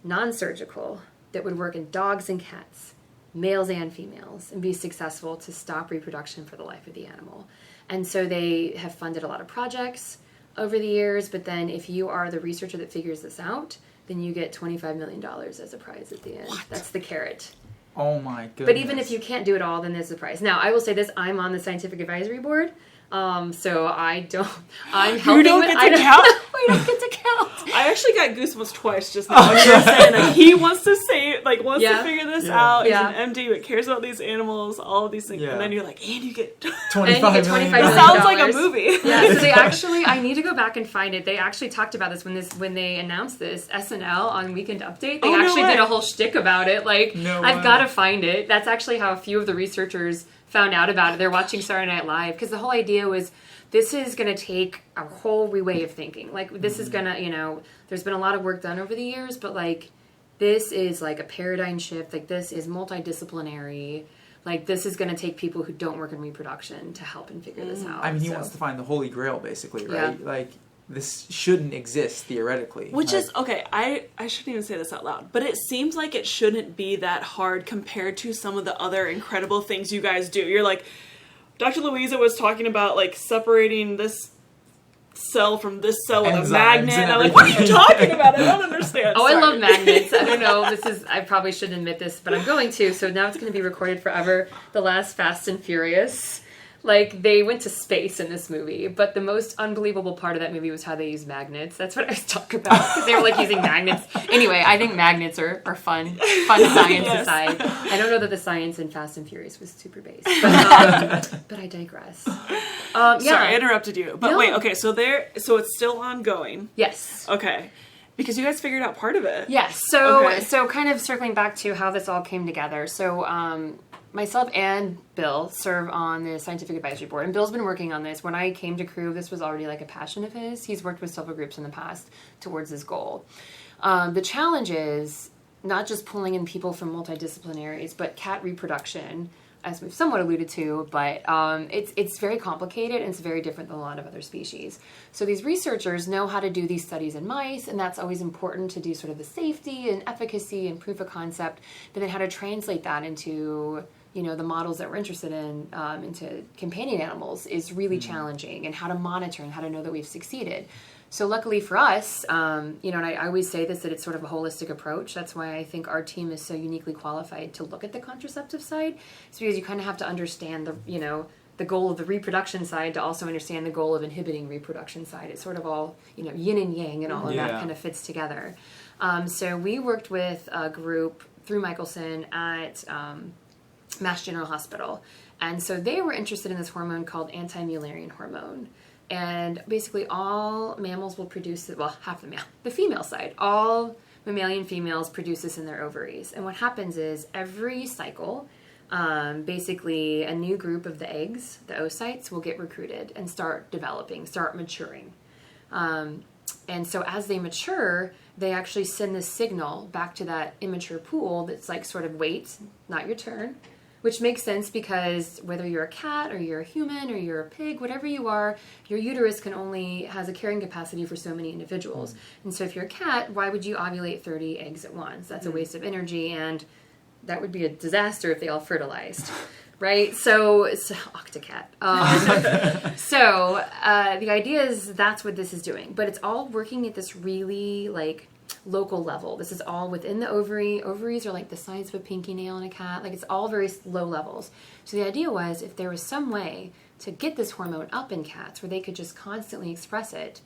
non-surgical, that would work in dogs and cats, males and females, and be successful to stop reproduction for the life of the animal? And so they have funded a lot of projects over the years, but then if you are the researcher that figures this out, then you get $25 million as a prize at the end. What? That's the carrot. Oh my goodness. But even if you can't do it all, then there's a prize. Now, I will say this, I'm on the scientific advisory board, so I'm helping. You don't get to count? We don't get to count. I actually got goosebumps twice just now. When you were saying, like, he wants to to figure this out. He's an MD but cares about these animals, all of these things. Yeah. And then you're like, and you get $25 million. It sounds like a movie. Yeah, so they actually, I need to go back and find it. They actually talked about this when they announced this, SNL on Weekend Update. They actually did a whole shtick about it. Like, I've got to find it. That's actually how a few of the researchers found out about it. They're watching Saturday Night Live because the whole idea was this is going to take a whole way of thinking. Like, this is going to, there's been a lot of work done over the years, but, like, this is, like, a paradigm shift. Like, this is multidisciplinary. Like, this is going to take people who don't work in reproduction to help and figure this out. I mean, he wants to find the Holy Grail, basically, right? Yeah. Like, this shouldn't exist, theoretically. Which is, okay, I shouldn't even say this out loud, but it seems like it shouldn't be that hard compared to some of the other incredible things you guys do. You're like, Dr. Louisa was talking about, like, separating this cell from this cell with a magnet. And I'm like, what are you talking about? I don't understand. I love magnets. I don't know. I probably shouldn't admit this, but I'm going to. So now it's going to be recorded forever. The last Fast and Furious. Like, they went to space in this movie, but the most unbelievable part of that movie was how they used magnets. That's what I was talking about, because they were, like, using magnets. Anyway, I think magnets are fun science aside. I don't know that the science in Fast and Furious was super based, but I digress. Sorry, I interrupted you. But wait, okay, so it's still ongoing. Yes. Okay. Because you guys figured out part of it. Yes. So kind of circling back to how this all came together. So, myself and Bill serve on the scientific advisory board, and Bill's been working on this. When I came to Crew, this was already like a passion of his. He's worked with several groups in the past towards this goal. The challenge is not just pulling in people from multidisciplinaries, but cat reproduction, as we've somewhat alluded to, but it's very complicated and it's very different than a lot of other species. So these researchers know how to do these studies in mice, and that's always important to do sort of the safety and efficacy and proof of concept, but then how to translate that into the models that we're interested in into companion animals is really challenging, and how to monitor and how to know that we've succeeded. So luckily for us, and I always say this, that it's sort of a holistic approach. That's why I think our team is so uniquely qualified to look at the contraceptive side. It's because you kind of have to understand the goal of the reproduction side to also understand the goal of inhibiting reproduction side. It's sort of all, yin and yang, and all of that kind of fits together. So we worked with a group through Michelson at Mass General Hospital. And so they were interested in this hormone called anti-Mullerian hormone. And basically all mammals will produce it, well, half the female side, all mammalian females produce this in their ovaries. And what happens is every cycle, basically a new group of the eggs, the oocytes, will get recruited and start developing, start maturing. And so as they mature, they actually send this signal back to that immature pool that's like sort of, wait, not your turn. Which makes sense because whether you're a cat or you're a human or you're a pig, whatever you are, your uterus has a carrying capacity for so many individuals. And so if you're a cat, why would you ovulate 30 eggs at once? That's a waste of energy, and that would be a disaster if they all fertilized. Right? So it's Octocat. The idea is that's what this is doing. But it's all working at this really, like, local level. This is all within the ovary. Ovaries are like the size of a pinky nail in a cat. Like, it's all very low levels. So the idea was, if there was some way to get this hormone up in cats where they could just constantly express it,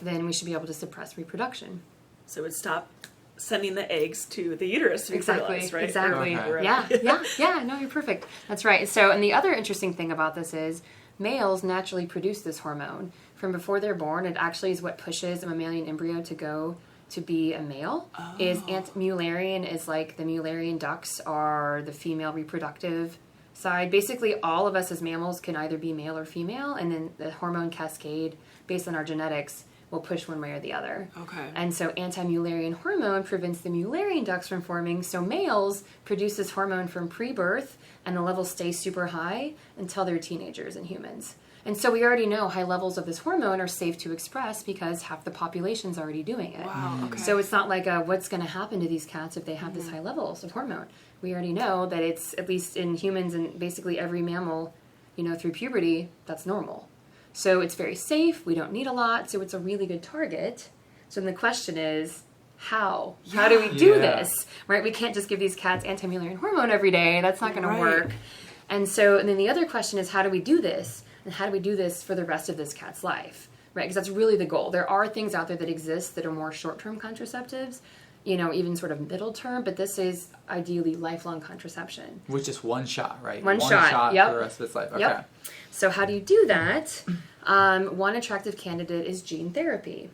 then we should be able to suppress reproduction. So it would stop sending the eggs to the uterus to be fertilized, right? Exactly. Yeah. No, you're perfect. That's right. So, and the other interesting thing about this is males naturally produce this hormone from before they're born. It actually is what pushes a mammalian embryo to go to be a male. Is Mullerian is like the Mullerian ducts are the female reproductive side. Basically, all of us as mammals can either be male or female, and then the hormone cascade based on our genetics will push one way or the other. Okay. And so anti-Mullerian hormone prevents the Mullerian ducts from forming. So males produce this hormone from pre-birth, and the levels stay super high until they're teenagers in humans. And so we already know high levels of this hormone are safe to express because half the population's already doing it. Wow, okay. So it's not like what's going to happen to these cats if they have this high levels of hormone. We already know that it's, at least in humans and basically every mammal, through puberty, that's normal. So it's very safe. We don't need a lot. So it's a really good target. So then the question is, how? How do we do this? Right? We can't just give these cats anti-Mullerian hormone every day. That's not going to work. And then the other question is, how do we do this? And how do we do this for the rest of this cat's life? Right? Because that's really the goal. There are things out there that exist that are more short-term contraceptives, even sort of middle term, but this is ideally lifelong contraception. Which is one shot, right? One shot, for the rest of its life. Okay. Yep. So how do you do that? One attractive candidate is gene therapy.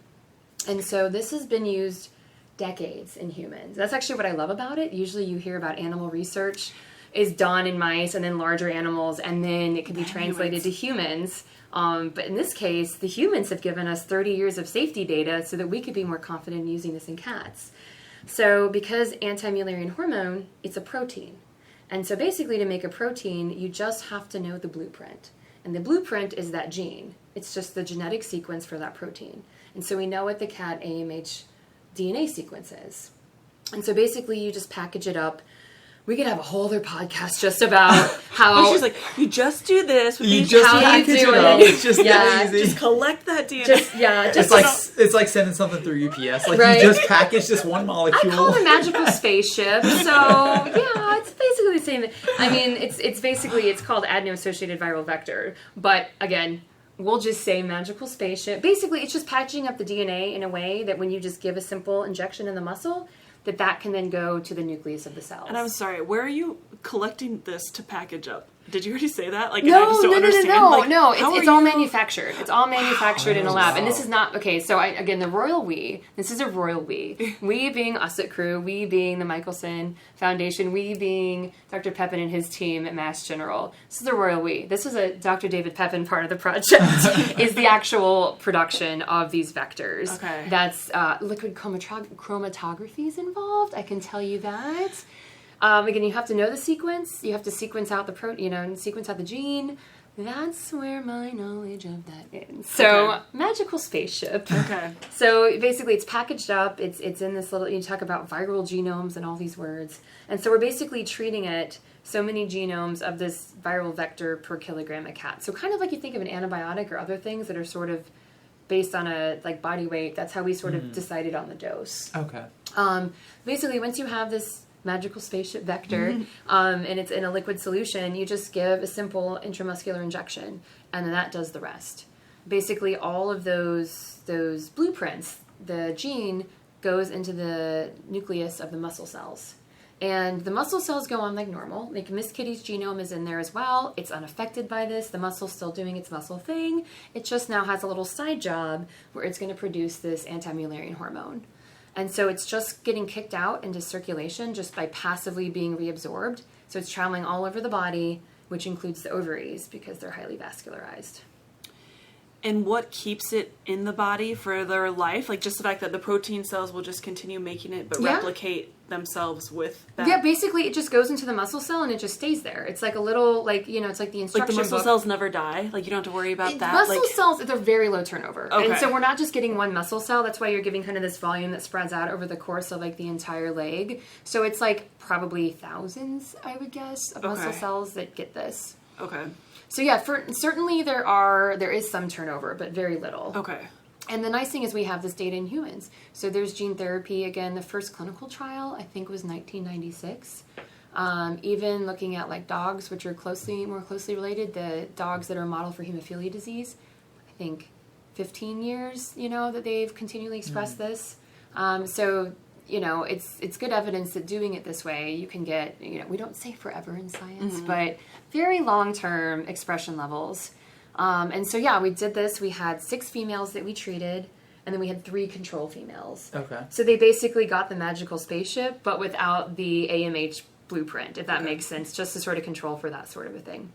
And so this has been used decades in humans. That's actually what I love about it. Usually you hear about animal research is done in mice and then larger animals, and then it can be translated to humans. But in this case, the humans have given us 30 years of safety data so that we could be more confident in using this in cats. So because anti-Mullerian hormone, it's a protein. And so basically to make a protein, you just have to know the blueprint. And the blueprint is that gene. It's just the genetic sequence for that protein. And so we know what the cat AMH DNA sequence is. And so basically you just package it up. We could have a whole other podcast just about how... She's like, you just do this with you these just how package you do it up. It's just easy. Just collect that DNA. It's like sending something through UPS. Like you just package this one molecule. I call it a magical spaceship. So yeah, it's basically the same. I mean, it's called adeno-associated viral vector. But again, we'll just say magical spaceship. Basically, it's just packaging up the DNA in a way that when you just give a simple injection in the muscle, that can then go to the nucleus of the cells. And I'm sorry, where are you collecting this to package up? Did you already say that? Like, no, I just don't understand. No. It's all manufactured. It's all manufactured in a lab. And this is not, okay, so the royal we, this is a royal we. We being us at Crew, we being the Michelson Foundation, we being Dr. Pepin and his team at Mass General. This is a royal we. This is a Dr. David Pepin part of the project, is the actual production of these vectors. Okay. That's liquid chromatography is involved, I can tell you that. Again, you have to know the sequence. You have to sequence out the protein, and sequence out the gene. That's where my knowledge of that ends. So, magical spaceship. Okay. So basically, it's packaged up. It's in this little. You talk about viral genomes and all these words, and so we're basically treating it so many genomes of this viral vector per kilogram of cat. So kind of like you think of an antibiotic or other things that are sort of based on a body weight. That's how we sort of decided on the dose. Okay. Basically, once you have this magical spaceship vector, and it's in a liquid solution, you just give a simple intramuscular injection, and then that does the rest. Basically, all of those blueprints, the gene goes into the nucleus of the muscle cells. And the muscle cells go on like normal. Like Miss Kitty's genome is in there as well. It's unaffected by this. The muscle's still doing its muscle thing. It just now has a little side job where it's going to produce this anti-Mullerian hormone. And so it's just getting kicked out into circulation just by passively being reabsorbed. So it's traveling all over the body, which includes the ovaries because they're highly vascularized. And what keeps it in the body for their life? Like just the fact that the protein cells will just continue making it, but replicate themselves with that? Yeah, basically it just goes into the muscle cell and it just stays there. It's like a little, it's like the instruction book. Like the muscle cells never die? Like you don't have to worry about that? Muscle cells, they're very low turnover. Okay. And so we're not just getting one muscle cell. That's why you're giving kind of this volume that spreads out over the course of the entire leg. So it's probably thousands, I would guess, of muscle cells that get this. Okay. So yeah, certainly there is some turnover, but very little. Okay. And the nice thing is we have this data in humans. So there's gene therapy. Again, the first clinical trial, I think, was 1996. Even looking at dogs, which are more closely related, the dogs that are a model for hemophilia disease, I think 15 years, that they've continually expressed this. So it's good evidence that doing it this way, you can get, we don't say forever in science, but very long-term expression levels. And so, we did this. We had 6 females that we treated, and then we had 3 control females. Okay. So they basically got the magical spaceship, but without the AMH blueprint, if that makes sense, just to sort of control for that sort of a thing.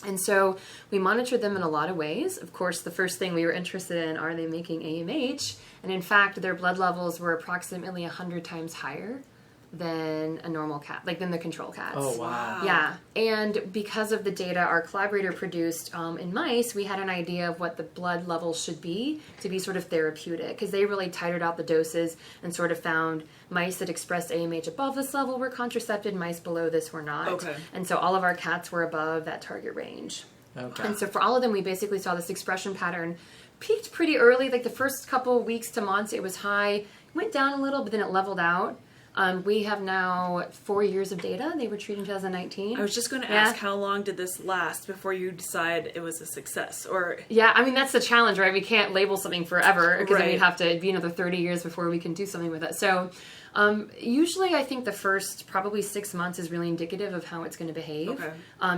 And so we monitored them in a lot of ways. Of course, the first thing we were interested in, are they making AMH? And in fact, their blood levels were approximately 100 times higher than a normal cat, like than the control cats. Oh, wow. Yeah. And because of the data our collaborator produced in mice, we had an idea of what the blood levels should be to be sort of therapeutic, because they really titrated out the doses and sort of found mice that expressed AMH above this level were contracepted, mice below this were not. Okay. And so all of our cats were above that target range. Okay. And so for all of them, we basically saw this expression pattern peaked pretty early, like the first couple weeks to months, it was high, went down a little, but then it leveled out. We have now 4 years of data. They were treated in 2019. I was just going to ask, how long did this last before you decide it was a success? Or yeah, I mean, that's the challenge, right? We can't label something forever, because then we'd have to be another 30 years before we can do something with it. So usually I think the first probably 6 months is really indicative of how it's going to behave. Okay.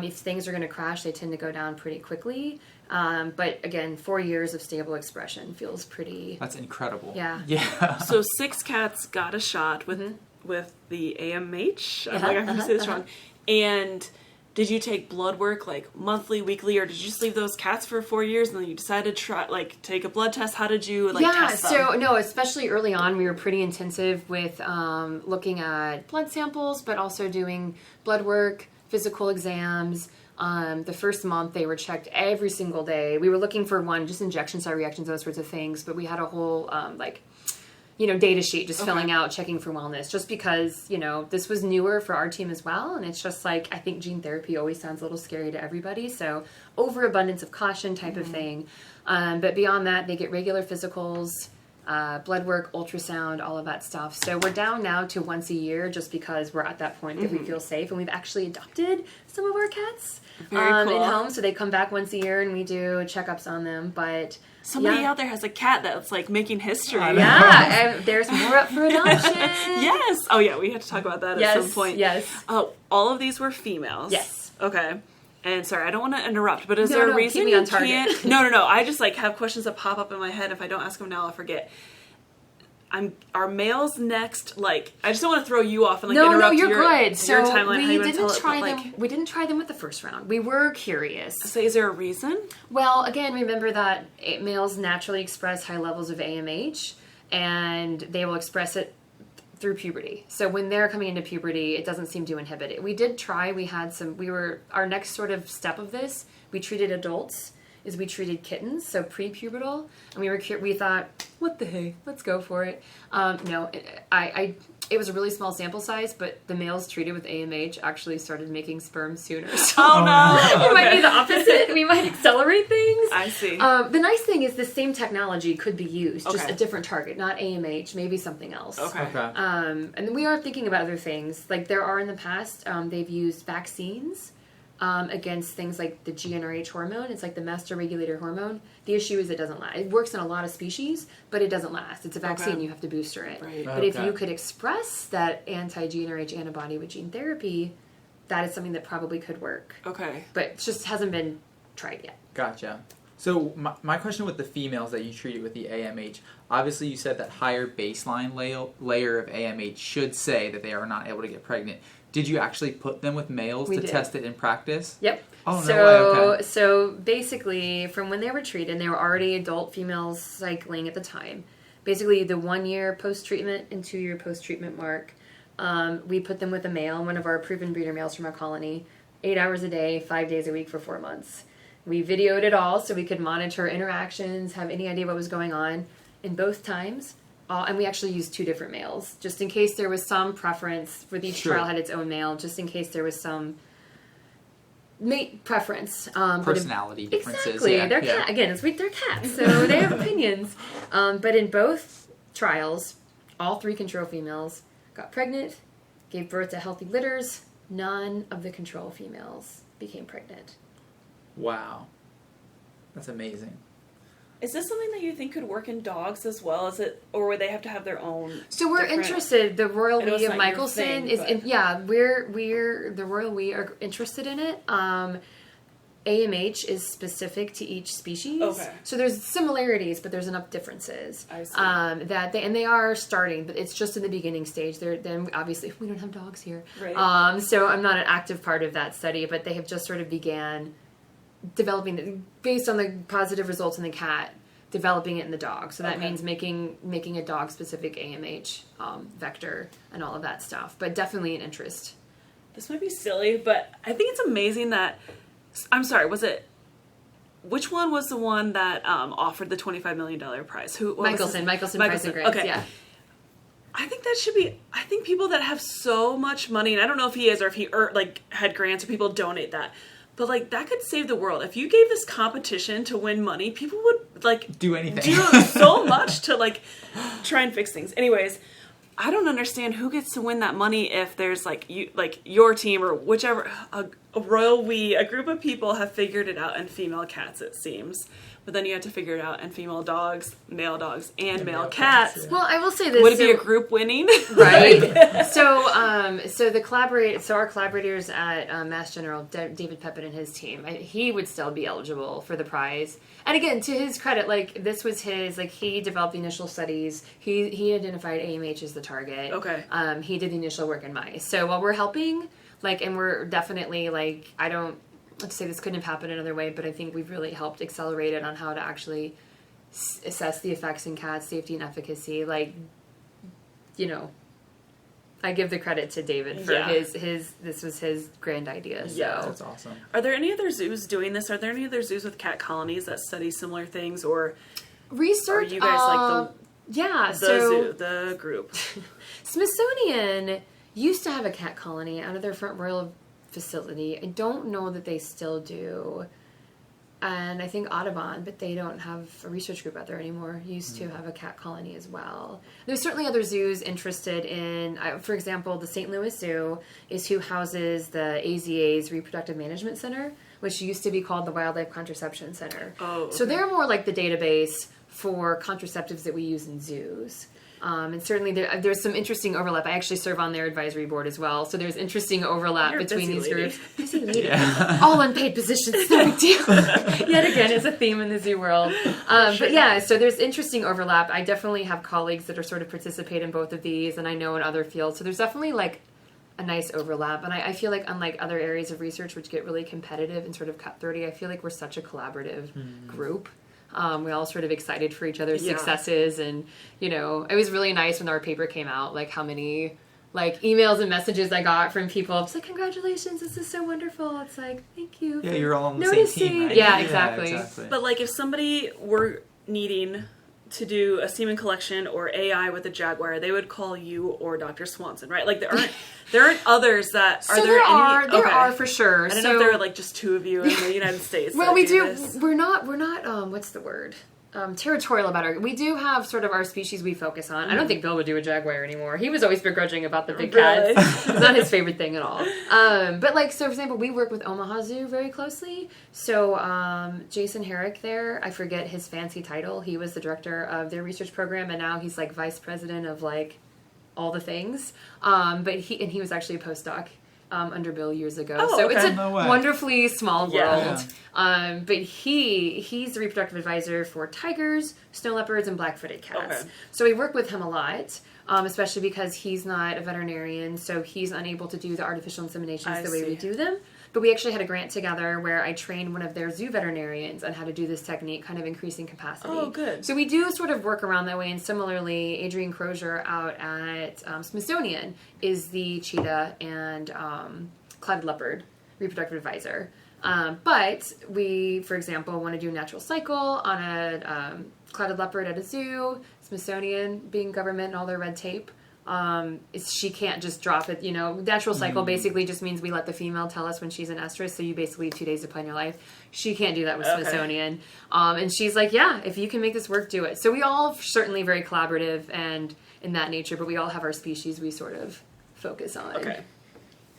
If things are going to crash, they tend to go down pretty quickly. But again, 4 years of stable expression feels pretty... That's incredible. Yeah. Yeah. So 6 cats got a shot with the AMH. I'm going to say this wrong. And did you take blood work like monthly, weekly, or did you just leave those cats for 4 years and then you decided to try take a blood test? How did you test them? So no, especially early on, we were pretty intensive with looking at blood samples, but also doing blood work, physical exams. The first month they were checked every single day. We were looking for just injection site reactions, those sorts of things, but we had a whole data sheet just filling out, checking for wellness, just because, this was newer for our team as well. And it's just I think gene therapy always sounds a little scary to everybody. So overabundance of caution type of thing. But beyond that, they get regular physicals, blood work, ultrasound, all of that stuff. So we're down now to once a year, just because we're at that point that we feel safe. And we've actually adopted some of our cats in home. So they come back once a year and we do checkups on them. But somebody out there has a cat that's making history. Yeah, and there's more up for adoption. Yes. Oh yeah, we had to talk about that at some point. Yes. Oh, all of these were females. Yes. Okay. And sorry, I don't want to interrupt, but is there a reason keep me you on target. can't? No. I just have questions that pop up in my head. If I don't ask them now, I'll forget. Are males next? I just don't want to throw you off and interrupt No, you're good. your So timeline. we didn't try them. We didn't try them with the first round. We were curious. So is there a reason? Well, again, remember that males naturally express high levels of AMH, and they will express it through puberty. So when they're coming into puberty, it doesn't seem to inhibit it. We did try. Our next sort of step of this, we treated adults. We treated kittens, so pre-pubertal, and we thought, what the hey, let's go for it. No, it was a really small sample size, but the males treated with AMH actually started making sperm sooner. So oh no! It might be the opposite. We might accelerate things. I see. The nice thing is the same technology could be used, just Okay. a different target, not AMH, maybe something else. Okay. And then we are thinking about other things. There are in the past, they've used vaccines against things like the GnRH hormone. It's the master regulator hormone. The issue is it doesn't last. It works in a lot of species, but it doesn't last. It's a vaccine. Okay. You have to booster it. Right. But if you could express that anti-GnRH antibody with gene therapy, that is something that probably could work. Okay. But it just hasn't been tried yet. Gotcha. So my question with the females that you treated with the AMH, obviously you said that higher baseline layer of AMH should say that they are not able to get pregnant. Did you actually put them with males to test it in practice? Yep. Oh, no way, okay. So basically, from when they were treated, they were already adult females cycling at the time. Basically, the 1 year post-treatment and 2 year post-treatment mark, we put them with a male, one of our proven breeder males from our colony, 8 hours a day, 5 days a week for 4 months. We videoed it all so we could monitor interactions, have any idea what was going on. In both times, and we actually used 2 different males, just in case there was some preference. With each trial had its own male, just in case there was some mate preference. Personality differences. Exactly. Yeah. They're cat. Again, they're cats, so they have opinions. But in both trials, all 3 control females got pregnant, gave birth to healthy litters. None of the control females became pregnant. Wow. That's amazing. Is this something that you think could work in dogs as well? Is it, or would they have to have their own? So we're interested. The Royal We of Michelson thing, is, we're the Royal We are interested in it. AMH is specific to each species. Okay. So there's similarities, but there's enough differences. I see. They are starting, but it's just in the beginning stage. Then obviously we don't have dogs here. Right. So I'm not an active part of that study, but they have just sort of began developing based on the positive results in the cat, developing it in the dog. So that means making a dog specific AMH vector and all of that stuff. But definitely an interest. This might be silly, but I think it's amazing that. I'm sorry, which one was the one that offered the $25 million prize? Michelson Prize and Grants, okay. Yeah. I think that should be, I think people that have so much money, and I don't know if he is or if he had grants or people donate that, but like that could save the world. If you gave this competition to win money, people would like do anything. Do so much to like try and fix things. Anyways, I don't understand who gets to win that money if there's your team or whichever, a Royal We, a group of people have figured it out, and female cats it seems. But then you have to figure it out in female dogs, male dogs, and male cats. Well, I will say this. Would it be a group winning? Right. So our collaborators at Mass General, David Pepin and his team, he would still be eligible for the prize. And again, to his credit, like this was his, like he developed the initial studies. He identified AMH as the target. Okay. He did the initial work in mice. So while we're helping, and we're definitely let's say this couldn't have happened another way, but I think we've really helped accelerate it on how to actually assess the effects in cats, safety and efficacy. I give the credit to David for this was his grand idea. So. Yeah, that's awesome. Are there any other zoos doing this? Are there any other zoos with cat colonies that study similar things, or research? Are you guys the group? Smithsonian used to have a cat colony out of their Front Royal facility. I don't know that they still do. And I think Audubon, but they don't have a research group out there anymore, used to have a cat colony as well. There's certainly other zoos interested in, for example, the St. Louis Zoo is who houses the AZA's Reproductive Management Center, which used to be called the Wildlife Contraception Center. Oh, okay. So they're more like the database for contraceptives that we use in zoos. And certainly there's some interesting overlap. I actually serve on their advisory board as well, so there's interesting overlap between these groups. Busy lady. Yeah. All unpaid positions, no big deal. Yet again, it's a theme in the zoo world. But yeah, so there's interesting overlap. I definitely have colleagues that are sort of participate in both of these, and I know in other fields. So there's definitely a nice overlap. And I feel like unlike other areas of research which get really competitive and sort of cutthroaty, I feel like we're such a collaborative group. We all sort of excited for each other's successes, and it was really nice when our paper came out, how many emails and messages I got from people. It's congratulations, this is so wonderful. It's thank you. Yeah, you're all on the same team, right? Yeah, exactly. But if somebody were needing to do a semen collection or AI with a jaguar, they would call you or Dr. Swanson, right? There aren't others that are. So there are for sure. I don't know if there are just two of you in the United States. Well, we do. This. We're not. What's the word? Territorial about our. We do have sort of our species we focus on. I don't think Bill would do a jaguar anymore. He was always begrudging about the big cats. It's not his favorite thing at all. But so for example, we work with Omaha Zoo very closely. So Jason Herrick there, I forget his fancy title. He was the director of their research program, and now he's vice president of all the things. But he was actually a postdoc. Under Bill years ago. It's a wonderfully small world. Yeah. But he's the reproductive advisor for tigers, snow leopards, and black-footed cats. Okay. So we work with him a lot, especially because he's not a veterinarian, so he's unable to do the artificial inseminations the way we do them. But we actually had a grant together where I trained one of their zoo veterinarians on how to do this technique, kind of increasing capacity. Oh, good. So we do sort of work around that way. And similarly, Adrienne Crozier out at Smithsonian is the cheetah and clouded leopard reproductive advisor. But we, for example, want to do a natural cycle on a clouded leopard at a zoo, Smithsonian being government and all their red tape. She can't just drop it, natural cycle basically just means we let the female tell us when she's in estrus, so you basically 2 days to plan your life. She can't do that with Smithsonian. And she's if you can make this work, do it. So we all certainly very collaborative and in that nature, but we all have our species we sort of focus on. Okay.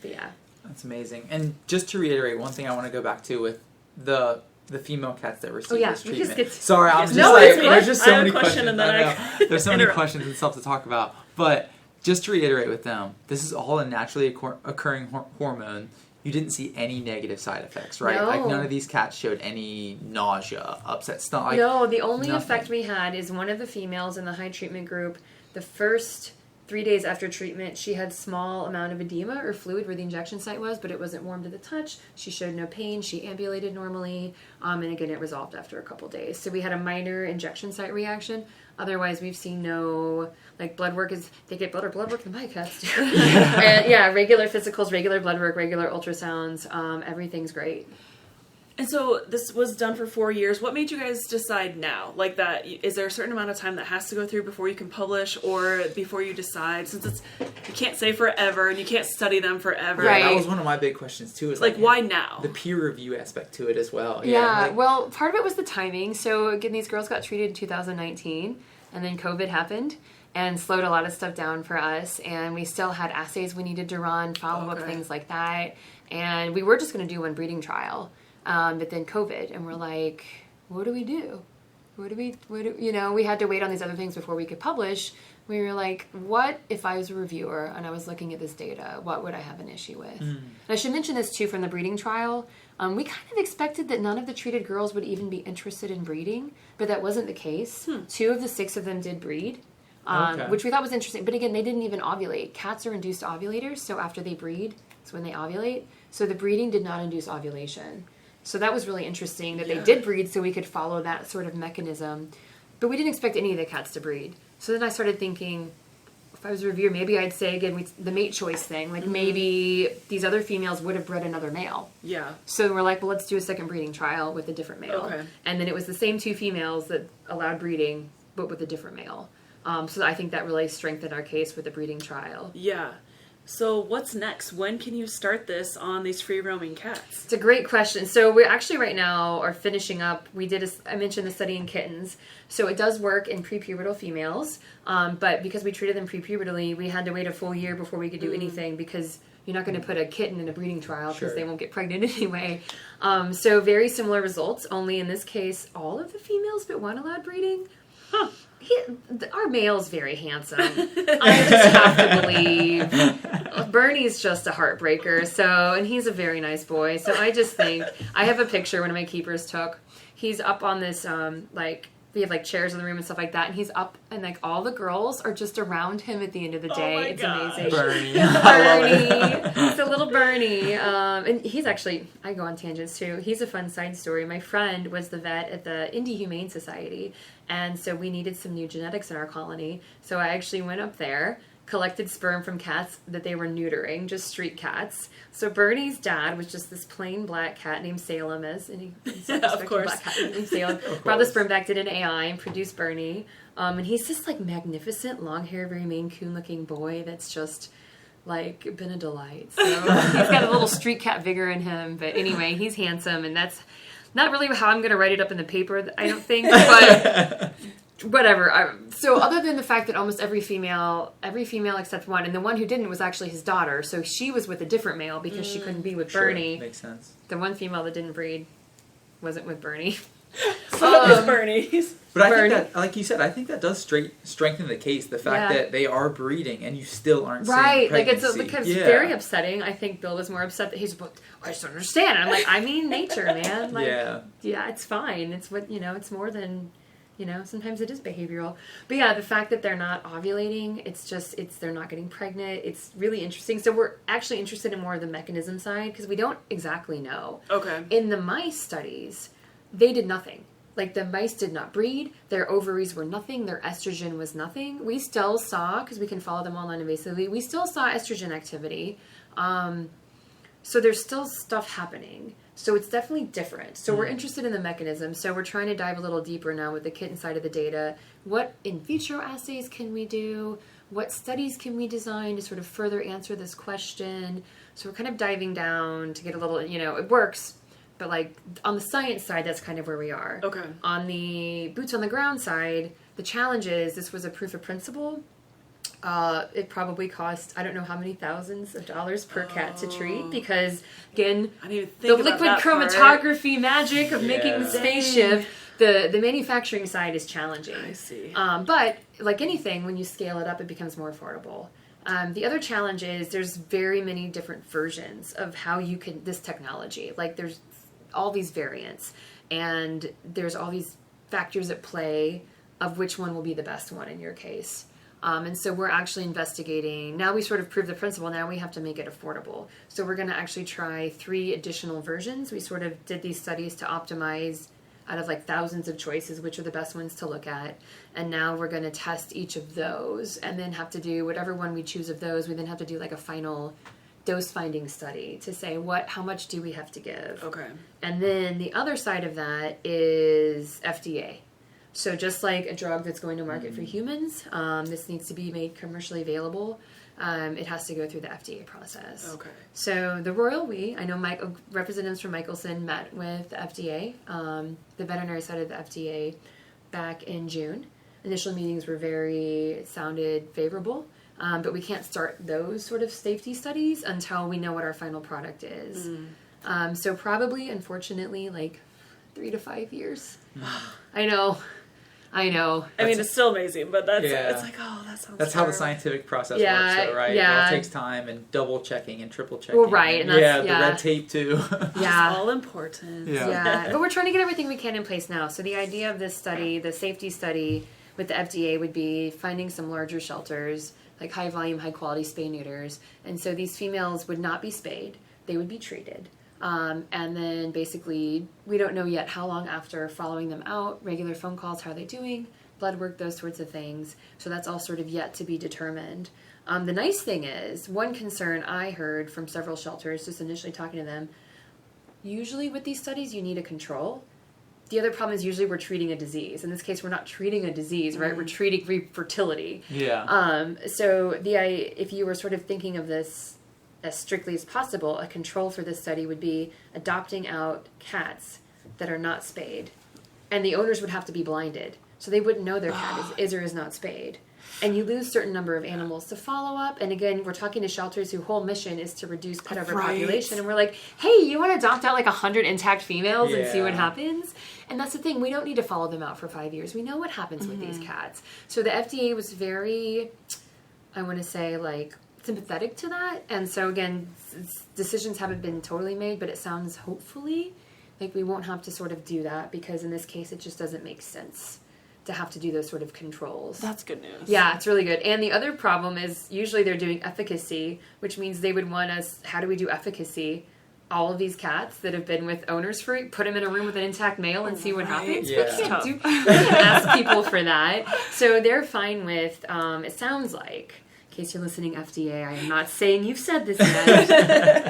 But yeah. That's amazing. And just to reiterate, one thing I want to go back to with the the female cats that receive this treatment. Sorry, I'm just there's just so many questions. And then there's so many questions and stuff to talk about. But just to reiterate with them, this is all a naturally occurring hormone. You didn't see any negative side effects, right? No. Like none of these cats showed any nausea, upset stomach. No, the only effect we had is one of the females in the high treatment group, the first 3 days after treatment, she had small amount of edema or fluid where the injection site was, but it wasn't warm to the touch. She showed no pain. She ambulated normally. And again, it resolved after a couple days. So we had a minor injection site reaction. Otherwise, we've seen no, like, blood work is, they get blood work than my cats do. And regular physicals, regular blood work, regular ultrasounds. Everything's great. And so this was done for 4 years. What made you guys decide now? Like that, is there a certain amount of time that has to go through before you can publish or before you decide? Since it's, you can't say forever and you can't study them forever. Right. That was one of my big questions too. Is like why now? The peer review aspect to it as well. Yeah, well, part of it was the timing. So again, these girls got treated in 2019 and then COVID happened and slowed a lot of stuff down for us. And we still had assays we needed to run, follow-up things like that. And we were just going to do one breeding trial. But then COVID, and we're like, what do we do? We had to wait on these other things before we could publish. We were like, what if I was a reviewer and I was looking at this data? What would I have an issue with? And I should mention this too from the breeding trial. We kind of expected that none of the treated girls would even be interested in breeding, but that wasn't the case. 2 of the 6 of them did breed, which we thought was interesting. But again, they didn't even ovulate. Cats are induced ovulators, so after they breed, it's when they ovulate. So the breeding did not induce ovulation. So that was really interesting that they did breed so we could follow that sort of mechanism. But we didn't expect any of the cats to breed. So then I started thinking, if I was a reviewer, maybe I'd say, again, the mate choice thing. Like maybe these other females would have bred another male. Yeah. So we're like, well, let's do a second breeding trial with a different male. Okay. And then it was the same 2 females that allowed breeding, but with a different male. So I think that really strengthened our case with the breeding trial. Yeah. So what's next? When can you start this on these free-roaming cats? It's a great question. So we're actually right now are finishing up. I mentioned the study in kittens. So it does work in prepubertal females, but because we treated them prepuberdally, we had to wait a full year before we could do anything because you're not going to put a kitten in a breeding trial because they won't get pregnant anyway. So very similar results, only in this case, all of the females but one allowed breeding. Huh. Our male's very handsome. I just have to believe. Bernie's just a heartbreaker, and he's a very nice boy. So I just think, I have a picture one of my keepers took. He's up on this, we have chairs in the room and stuff like that, and he's up, and all the girls are just around him at the end of the day. It's amazing. Bernie. It's a little Bernie. And he's actually, I go on tangents too. He's a fun side story. My friend was the vet at the Indy Humane Society, and so we needed some new genetics in our colony. So I actually went up there, collected sperm from cats that they were neutering, just street cats. So Bernie's dad was just this plain black cat named Salem, of course, black cat named Salem. Brought the sperm back, did an AI, and produced Bernie. And he's this magnificent, long hair, very Maine Coon looking boy that's just been a delight. So he's got a little street cat vigor in him. But anyway, he's handsome, and that's not really how I'm going to write it up in the paper, I don't think, but whatever. So other than the fact that almost every female except one, and the one who didn't was actually his daughter, so she was with a different male because she couldn't be with Bernie. Makes sense. The one female that didn't breed wasn't with Bernie. So Bernie's. But I think that, like you said, I think that does strengthen the case. The fact that they are breeding and you still aren't seeing pregnancy. It's very upsetting. I think Bill was more upset that he's I just don't understand. And I'm like, I mean nature, man. Yeah, it's fine. It's what it's more than sometimes it is behavioral. But yeah, the fact that they're not ovulating, they're not getting pregnant. It's really interesting. So we're actually interested in more of the mechanism side because we don't exactly know. Okay. In the mice studies, they did nothing. The mice did not breed, their ovaries were nothing, their estrogen was nothing. We still saw, because we can follow them all non-invasively, we still saw estrogen activity. So there's still stuff happening. So it's definitely different. So we're interested in the mechanism. So we're trying to dive a little deeper now with the kitten side of the data. What in vitro assays can we do? What studies can we design to sort of further answer this question? So we're kind of diving down to get a little, it works. But on the science side, that's kind of where we are. Okay. On the boots on the ground side, the challenge is this was a proof of principle. It probably cost, I don't know how many thousands of dollars per cat to treat, because again, I didn't even think the about liquid that chromatography magic of making the Yeah. spaceship, the manufacturing side is challenging. I see. But like anything, when you scale it up, it becomes more affordable. The other challenge is there's very many different versions of how you can, this technology, like there's all these variants, and there's all these factors at play of which one will be the best one in your case. And so we're actually investigating, now we sort of proved the principle, now we have to make it affordable. So we're going to actually try 3 additional versions. We sort of did these studies to optimize out of like thousands of choices, which are the best ones to look at. And now we're going to test each of those and then have to do whatever one we choose of those. We then have to do like a final dose finding study to say how much do we have to give. Okay. And then the other side of that is FDA. So just like a drug that's going to market for humans, this needs to be made commercially available. It has to go through the FDA process. Okay. So the royal we, I know representatives from Michelson met with the FDA, the veterinary side of the FDA, back in June. Initial meetings sounded favorable, but we can't start those sort of safety studies until we know what our final product is. So probably, unfortunately, like 3 to 5 years. I know. I mean, it's still amazing, but it's like, oh, that sounds That's terrible. how the scientific process works, though, right? Yeah. It all takes time and double checking and triple checking. Well, right. And And the red tape, too. Yeah. It's all important. Yeah. But we're trying to get everything we can in place now. So the idea of this study, the safety study with the FDA, would be finding some larger shelters, like high volume, high quality spay neuters. And so these females would not be spayed. They would be treated. And then basically, we don't know yet how long after, following them out, regular phone calls, how are they doing, blood work, those sorts of things. So that's all sort of yet to be determined. The nice thing is, one concern I heard from several shelters, just initially talking to them, usually with these studies, you need a control. The other problem is usually we're treating a disease. In this case, we're not treating a disease, right? We're treating fertility. Yeah. So if you were sort of thinking of this as strictly as possible, a control for this study would be adopting out cats that are not spayed. And the owners would have to be blinded. So they wouldn't know their cat is or is not spayed. And you lose a certain number of animals to follow up. And again, we're talking to shelters whose whole mission is to reduce pet overpopulation. And we're like, hey, you want to adopt out like 100 intact females and see what happens? And that's the thing. We don't need to follow them out for 5 years. We know what happens with these cats. So the FDA was very, I want to say, like, sympathetic to that. And so again, decisions haven't been totally made, but it sounds hopefully like we won't have to sort of do that, because in this case, it just doesn't make sense to have to do those sort of controls. That's good news. Yeah, it's really good. And the other problem is usually they're doing efficacy, which means they would want us, how do we do efficacy? All of these cats that have been with owners put them in a room with an intact male and see what happens. Yeah. We can't ask people for that. So they're fine with, it sounds like, in case you're listening, FDA, I am not saying you've said this yet,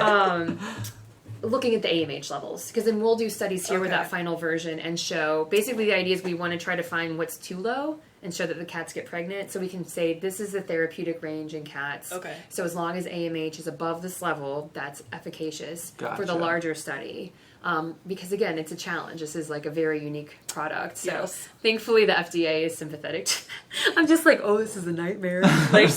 looking at the AMH levels, because then we'll do studies here with that final version and show, basically the idea is we want to try to find what's too low and show that the cats get pregnant, so we can say this is the therapeutic range in cats. Okay. So as long as AMH is above this level, that's efficacious for the larger study. Because again, it's a challenge. This is like a very unique product. So thankfully the FDA is sympathetic. I'm just like, oh, this is a nightmare. Like,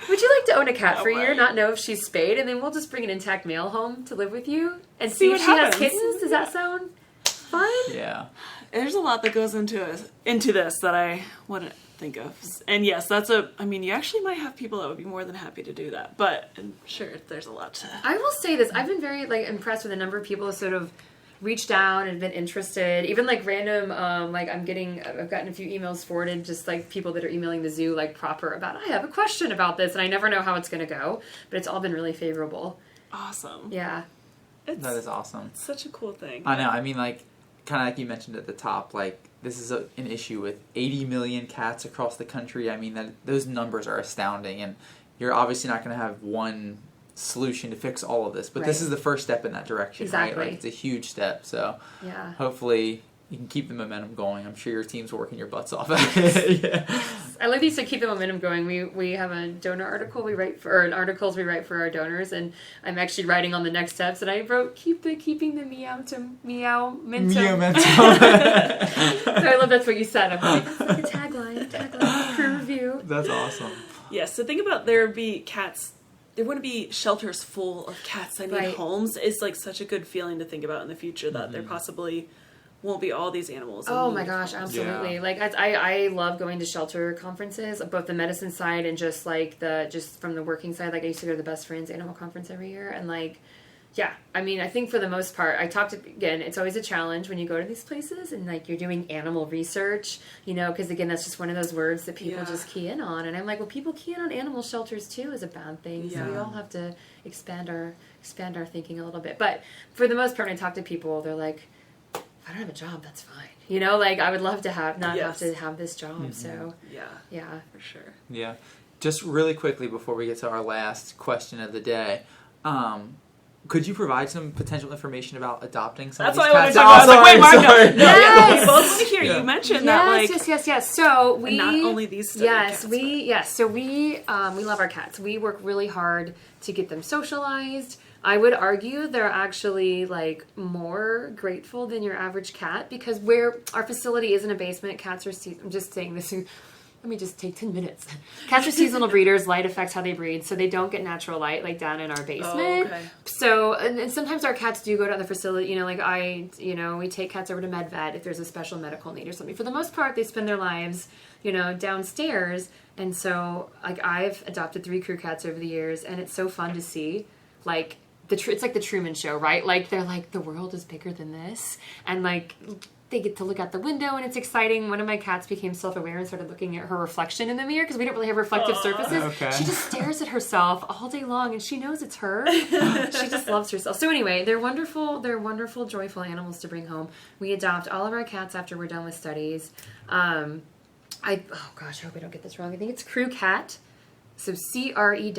would you like to own a cat for a year, not know if she's spayed, and then we'll just bring an intact male home to live with you and see if she has kittens? Does that sound fun? Yeah. There's a lot that goes into this that I wouldn't think of. And yes, you actually might have people that would be more than happy to do that. But I'm sure there's a lot to... I will say this. I've been very impressed with the number of people who sort of reached out and been interested. Even random, I've gotten a few emails forwarded, just people that are emailing the zoo proper about, I have a question about this, and I never know how it's going to go. But it's all been really favorable. Awesome. Yeah. That is awesome. It's such a cool thing. I know. I mean, kind of like you mentioned at the top, this is an issue with 80 million cats across the country. I mean, those numbers are astounding, and you're obviously not going to have one solution to fix all of this, but this is the first step in that direction, exactly. right? It's a huge step, so hopefully you can keep the momentum going. I'm sure your team's working your butts off at it. Yeah. I like these to keep the momentum going. We have a donor article we write for, or articles we write for our donors, and I'm actually writing on the next steps, and I wrote keeping the meow mentum. So I love that's what you said. I'm like, it's like a tagline crew review. That's awesome. Yes, so think about there wouldn't be shelters full of cats that need homes. It's like such a good feeling to think about in the future that there possibly won't be all these animals. Oh my gosh, absolutely. Yeah. Like I love going to shelter conferences, both the medicine side and just like just from the working side. Like I used to go to the Best Friends Animal Conference every year, and like, yeah, I mean, I think for the most part, again, it's always a challenge when you go to these places and like you're doing animal research, because again, that's just one of those words that people just key in on. And I'm like, well, people key in on animal shelters too is a bad thing. Yeah. So we all have to expand our thinking a little bit. But for the most part, when I talk to people, they're like, if I don't have a job, that's fine. Like I would love to have to have this job. Mm-hmm. So yeah, for sure. Yeah. Just really quickly before we get to our last question of the day, could you provide some potential information about adopting some of these cats? That's why I wanted to talk about. Wait, Mark, no. Yes. We both want to hear you mention that. Like, yes. So we not only these cats. So we love our cats. We work really hard to get them socialized. I would argue they're actually like more grateful than your average cat because our facility is in a basement. Cats are I'm just saying this. Let me just take 10 minutes. Cats are seasonal breeders. Light affects how they breed, so they don't get natural light like down in our basement. Oh, okay. So, and sometimes our cats do go to the facility. We take cats over to MedVet if there's a special medical need or something. For the most part, they spend their lives, downstairs. And so, like, I've adopted 3 crew cats over the years, and it's so fun to see, like, it's like the Truman Show, right? Like, they're like, the world is bigger than this. And, like, they get to look out the window, and it's exciting. One of my cats became self-aware and started looking at her reflection in the mirror because we don't really have reflective surfaces. Okay. She just stares at herself all day long, and she knows it's her. She just loves herself. So anyway, they're wonderful. They're wonderful, joyful animals to bring home. We adopt all of our cats after we're done with studies. I hope I don't get this wrong. I think it's Crew Cat. So CREWCAT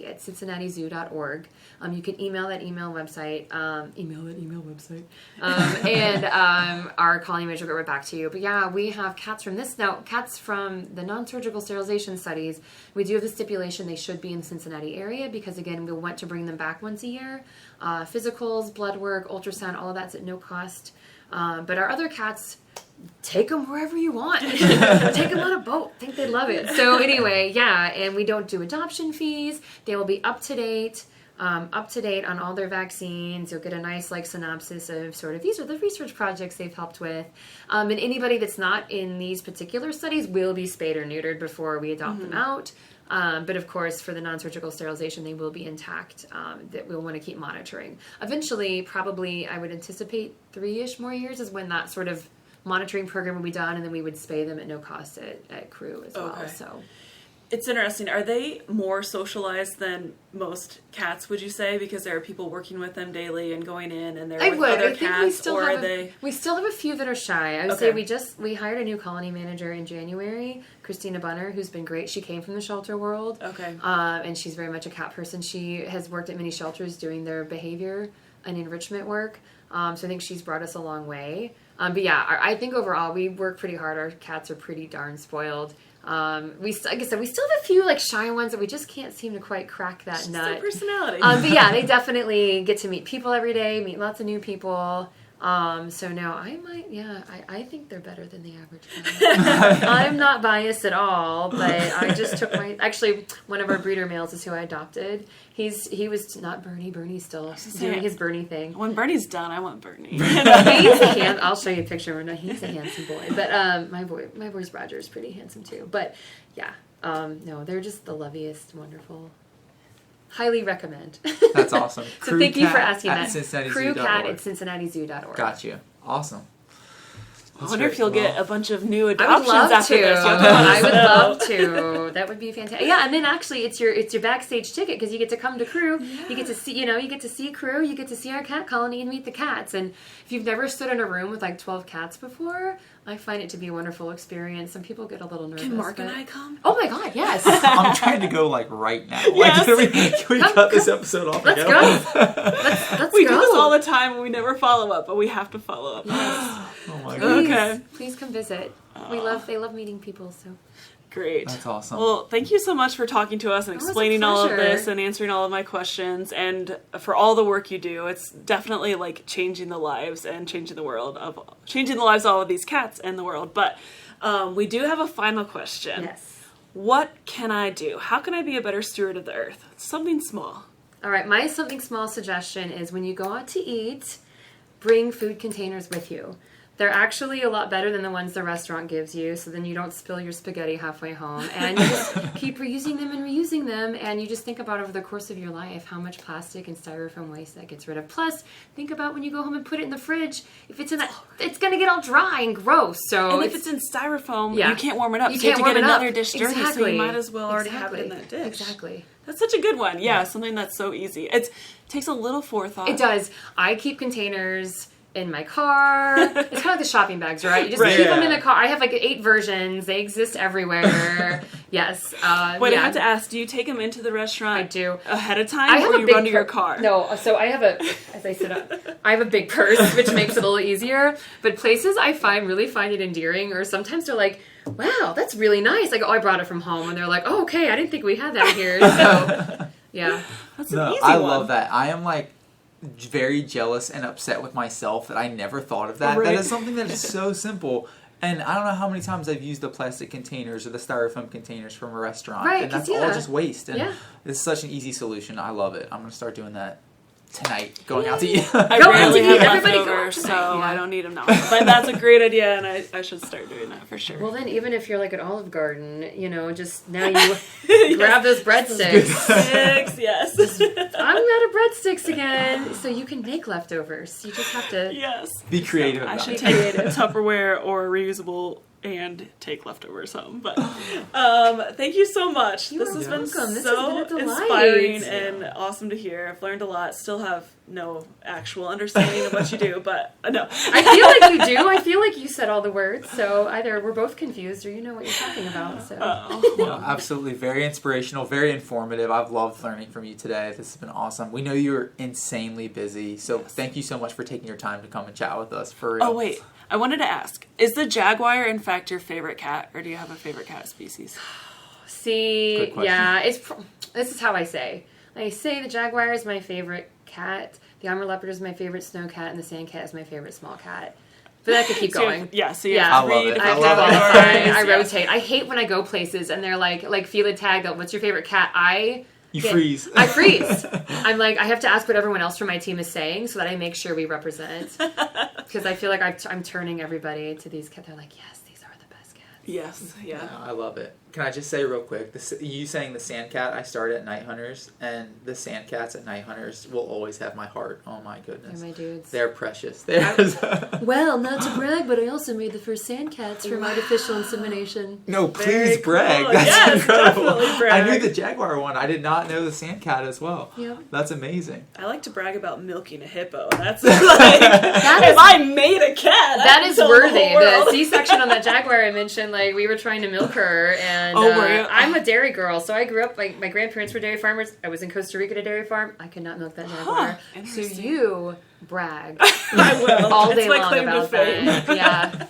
at cincinnatizoo.org. You can email that email website. And our colony manager will get right back to you. But yeah, we have cats from this. Now, cats from the non-surgical sterilization studies, we do have the stipulation they should be in the Cincinnati area because, again, we want to bring them back once a year. Physicals, blood work, ultrasound, all of that's at no cost. But our other cats, take them wherever you want. Take them on a boat. I think they love it. So anyway, and we don't do adoption fees. They will be up to date on all their vaccines. You'll get a nice synopsis of sort of these are the research projects they've helped with. And anybody that's not in these particular studies will be spayed or neutered before we adopt them out. But of course, for the non-surgical sterilization, they will be intact. That we'll want to keep monitoring. Eventually, probably I would anticipate 3-ish more years is when that sort of monitoring program will be done, and then we would spay them at no cost at Crew as well. So it's interesting. Are they more socialized than most cats, would you say? Because there are people working with them daily and going in and they're with other cats, we still have a few that are shy. I would say we hired a new colony manager in January, Christina Bunner, who's been great. She came from the shelter world. Okay. And she's very much a cat person. She has worked at many shelters doing their behavior and enrichment work. So I think she's brought us a long way. But yeah, I think overall we work pretty hard. Our cats are pretty darn spoiled. Like I said, we still have a few shy ones that we just can't seem to quite crack that nut. Their personality. But yeah, they definitely get to meet people every day, meet lots of new people. So no, I think they're better than the average cat. I'm not biased at all, but I just took actually one of our breeder males is who I adopted. He was not Bernie. Bernie's still doing his Bernie thing. When Bernie's done, I want Bernie. I'll show you a picture of him. He's a handsome boy. But my boy's Roger is pretty handsome too. But yeah, no, they're just the loveliest, wonderful. Highly recommend. That's awesome. So thank you for asking that. Crew Cat at cincinnatizoo.org. Got you. Awesome. I wonder if you'll get a bunch of new adoptions after this. I would love to. That would be fantastic. Yeah, and then actually it's your backstage ticket because you get to come to Crew. Yeah. You get to see Crew. You get to see our cat colony and meet the cats. And if you've never stood in a room with 12 cats before, I find it to be a wonderful experience. Some people get a little nervous. Can Mark and I come? Oh my God, yes. I'm trying to go right now. Yes. Can we cut this episode off? Let's go. Let's we go. do this all the time and we never follow up, but we have to follow up. Yes. Oh my God. Okay. Please come visit. They love meeting people, so. Great. That's awesome. Well, thank you so much for talking to us and explaining all of this and answering all of my questions and for all the work you do. It's definitely changing the lives and changing the lives of all of these cats and the world. But we do have a final question. Yes. what can I do? How can I be a better steward of the earth? Something small. All right, my something small suggestion is when you go out to eat, bring food containers with you. They're actually a lot better than the ones the restaurant gives you, so then you don't spill your spaghetti halfway home. And you just keep reusing them and reusing them, and you just think about over the course of your life how much plastic and styrofoam waste that gets rid of. Plus, think about when you go home and put it in the fridge. If it's in that, it's going to get all dry and gross. So and if it's in styrofoam, you can't warm it up. You have to get another dish dirty, so you might as well already have it in that dish. Exactly. That's such a good one. Yeah, something that's so easy. It takes a little forethought. It does. I keep containers in my car. It's kind of like the shopping bags, right? You just keep them in the car. I have like 8 versions. They exist everywhere. Yes. Wait, I have to ask, do you take them into the restaurant I do. ahead of time, or you run to your car? No, so I have as I sit up, I have a big purse, which makes it a little easier. But places I really find it endearing, or sometimes they're like, wow, that's really nice. Like, oh, I brought it from home. And they're like, oh, okay, I didn't think we had that here. So, yeah. That's an easy I one. love that. I am like very jealous and upset with myself that I never thought of that. Right. That is something that is so simple. And I don't know how many times I've used the plastic containers or the styrofoam containers from a restaurant. Right, and that's all just waste. And it's such an easy solution. I love it. I'm going to start doing that tonight, going out to eat. I rarely have leftovers, so I don't need them now. But that's a great idea, and I should start doing that for sure. Well, then, even if you're like at Olive Garden, just now you grab those breadsticks. Yes. I'm out of breadsticks again. So you can make leftovers. You just have to be creative. I should take Tupperware or reusable and take leftovers home. But thank you so much. This has been so inspiring and awesome to hear. I've learned a lot. Still have no actual understanding of what you do, but no. I feel like you do. I feel like you said all the words, so either we're both confused or you know what you're talking about. So absolutely. Very inspirational, very informative. I've loved learning from you today. This has been awesome. We know you're insanely busy, so thank you so much for taking your time to come and chat with us. For real. Oh, wait. I wanted to ask, is the jaguar, in fact, your favorite cat, or do you have a favorite cat species? See, this is how I say. I say the jaguar is my favorite cat, the armor leopard is my favorite snow cat, and the sand cat is my favorite small cat. But I could keep going. I love it. I rotate. I hate when I go places and they're like feel a tag. What's your favorite cat? Freeze. I freeze. I'm like, I have to ask what everyone else from my team is saying so that I make sure we represent. Because I feel like I'm turning everybody to these cats. They're like, yes, these are the best cats. Yes, yeah. I love it. Can I just say real quick, you saying the sand cat, I started at Night Hunters, and the sand cats at Night Hunters will always have my heart. Oh my goodness. They're my dudes. They're precious. Well, not to brag, but I also made the first sand cats from artificial insemination. No, please brag. Cool. That's incredible. Definitely brag. I knew the jaguar one. I did not know the sand cat as well. Yeah. That's amazing. I like to brag about milking a hippo. That's like, if I made a cat, that is worthy. The C-section on that jaguar I mentioned, like we were trying to milk her, and were you? I'm a dairy girl, so I grew up, like, my grandparents were dairy farmers. I was in Costa Rica at a dairy farm. I could not milk that jaguar. So you brag. I will. All day long about that. Yeah.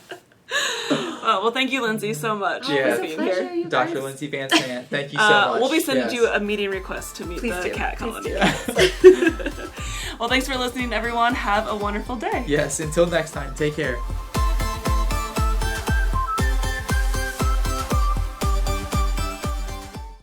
Well, thank you, Lindsey, so much for being here. Dr. Lindsey Vansandt, thank you so much. We'll be sending you a meeting request to meet the cat colony. Well, thanks for listening, everyone. Have a wonderful day. Yes, until next time, take care.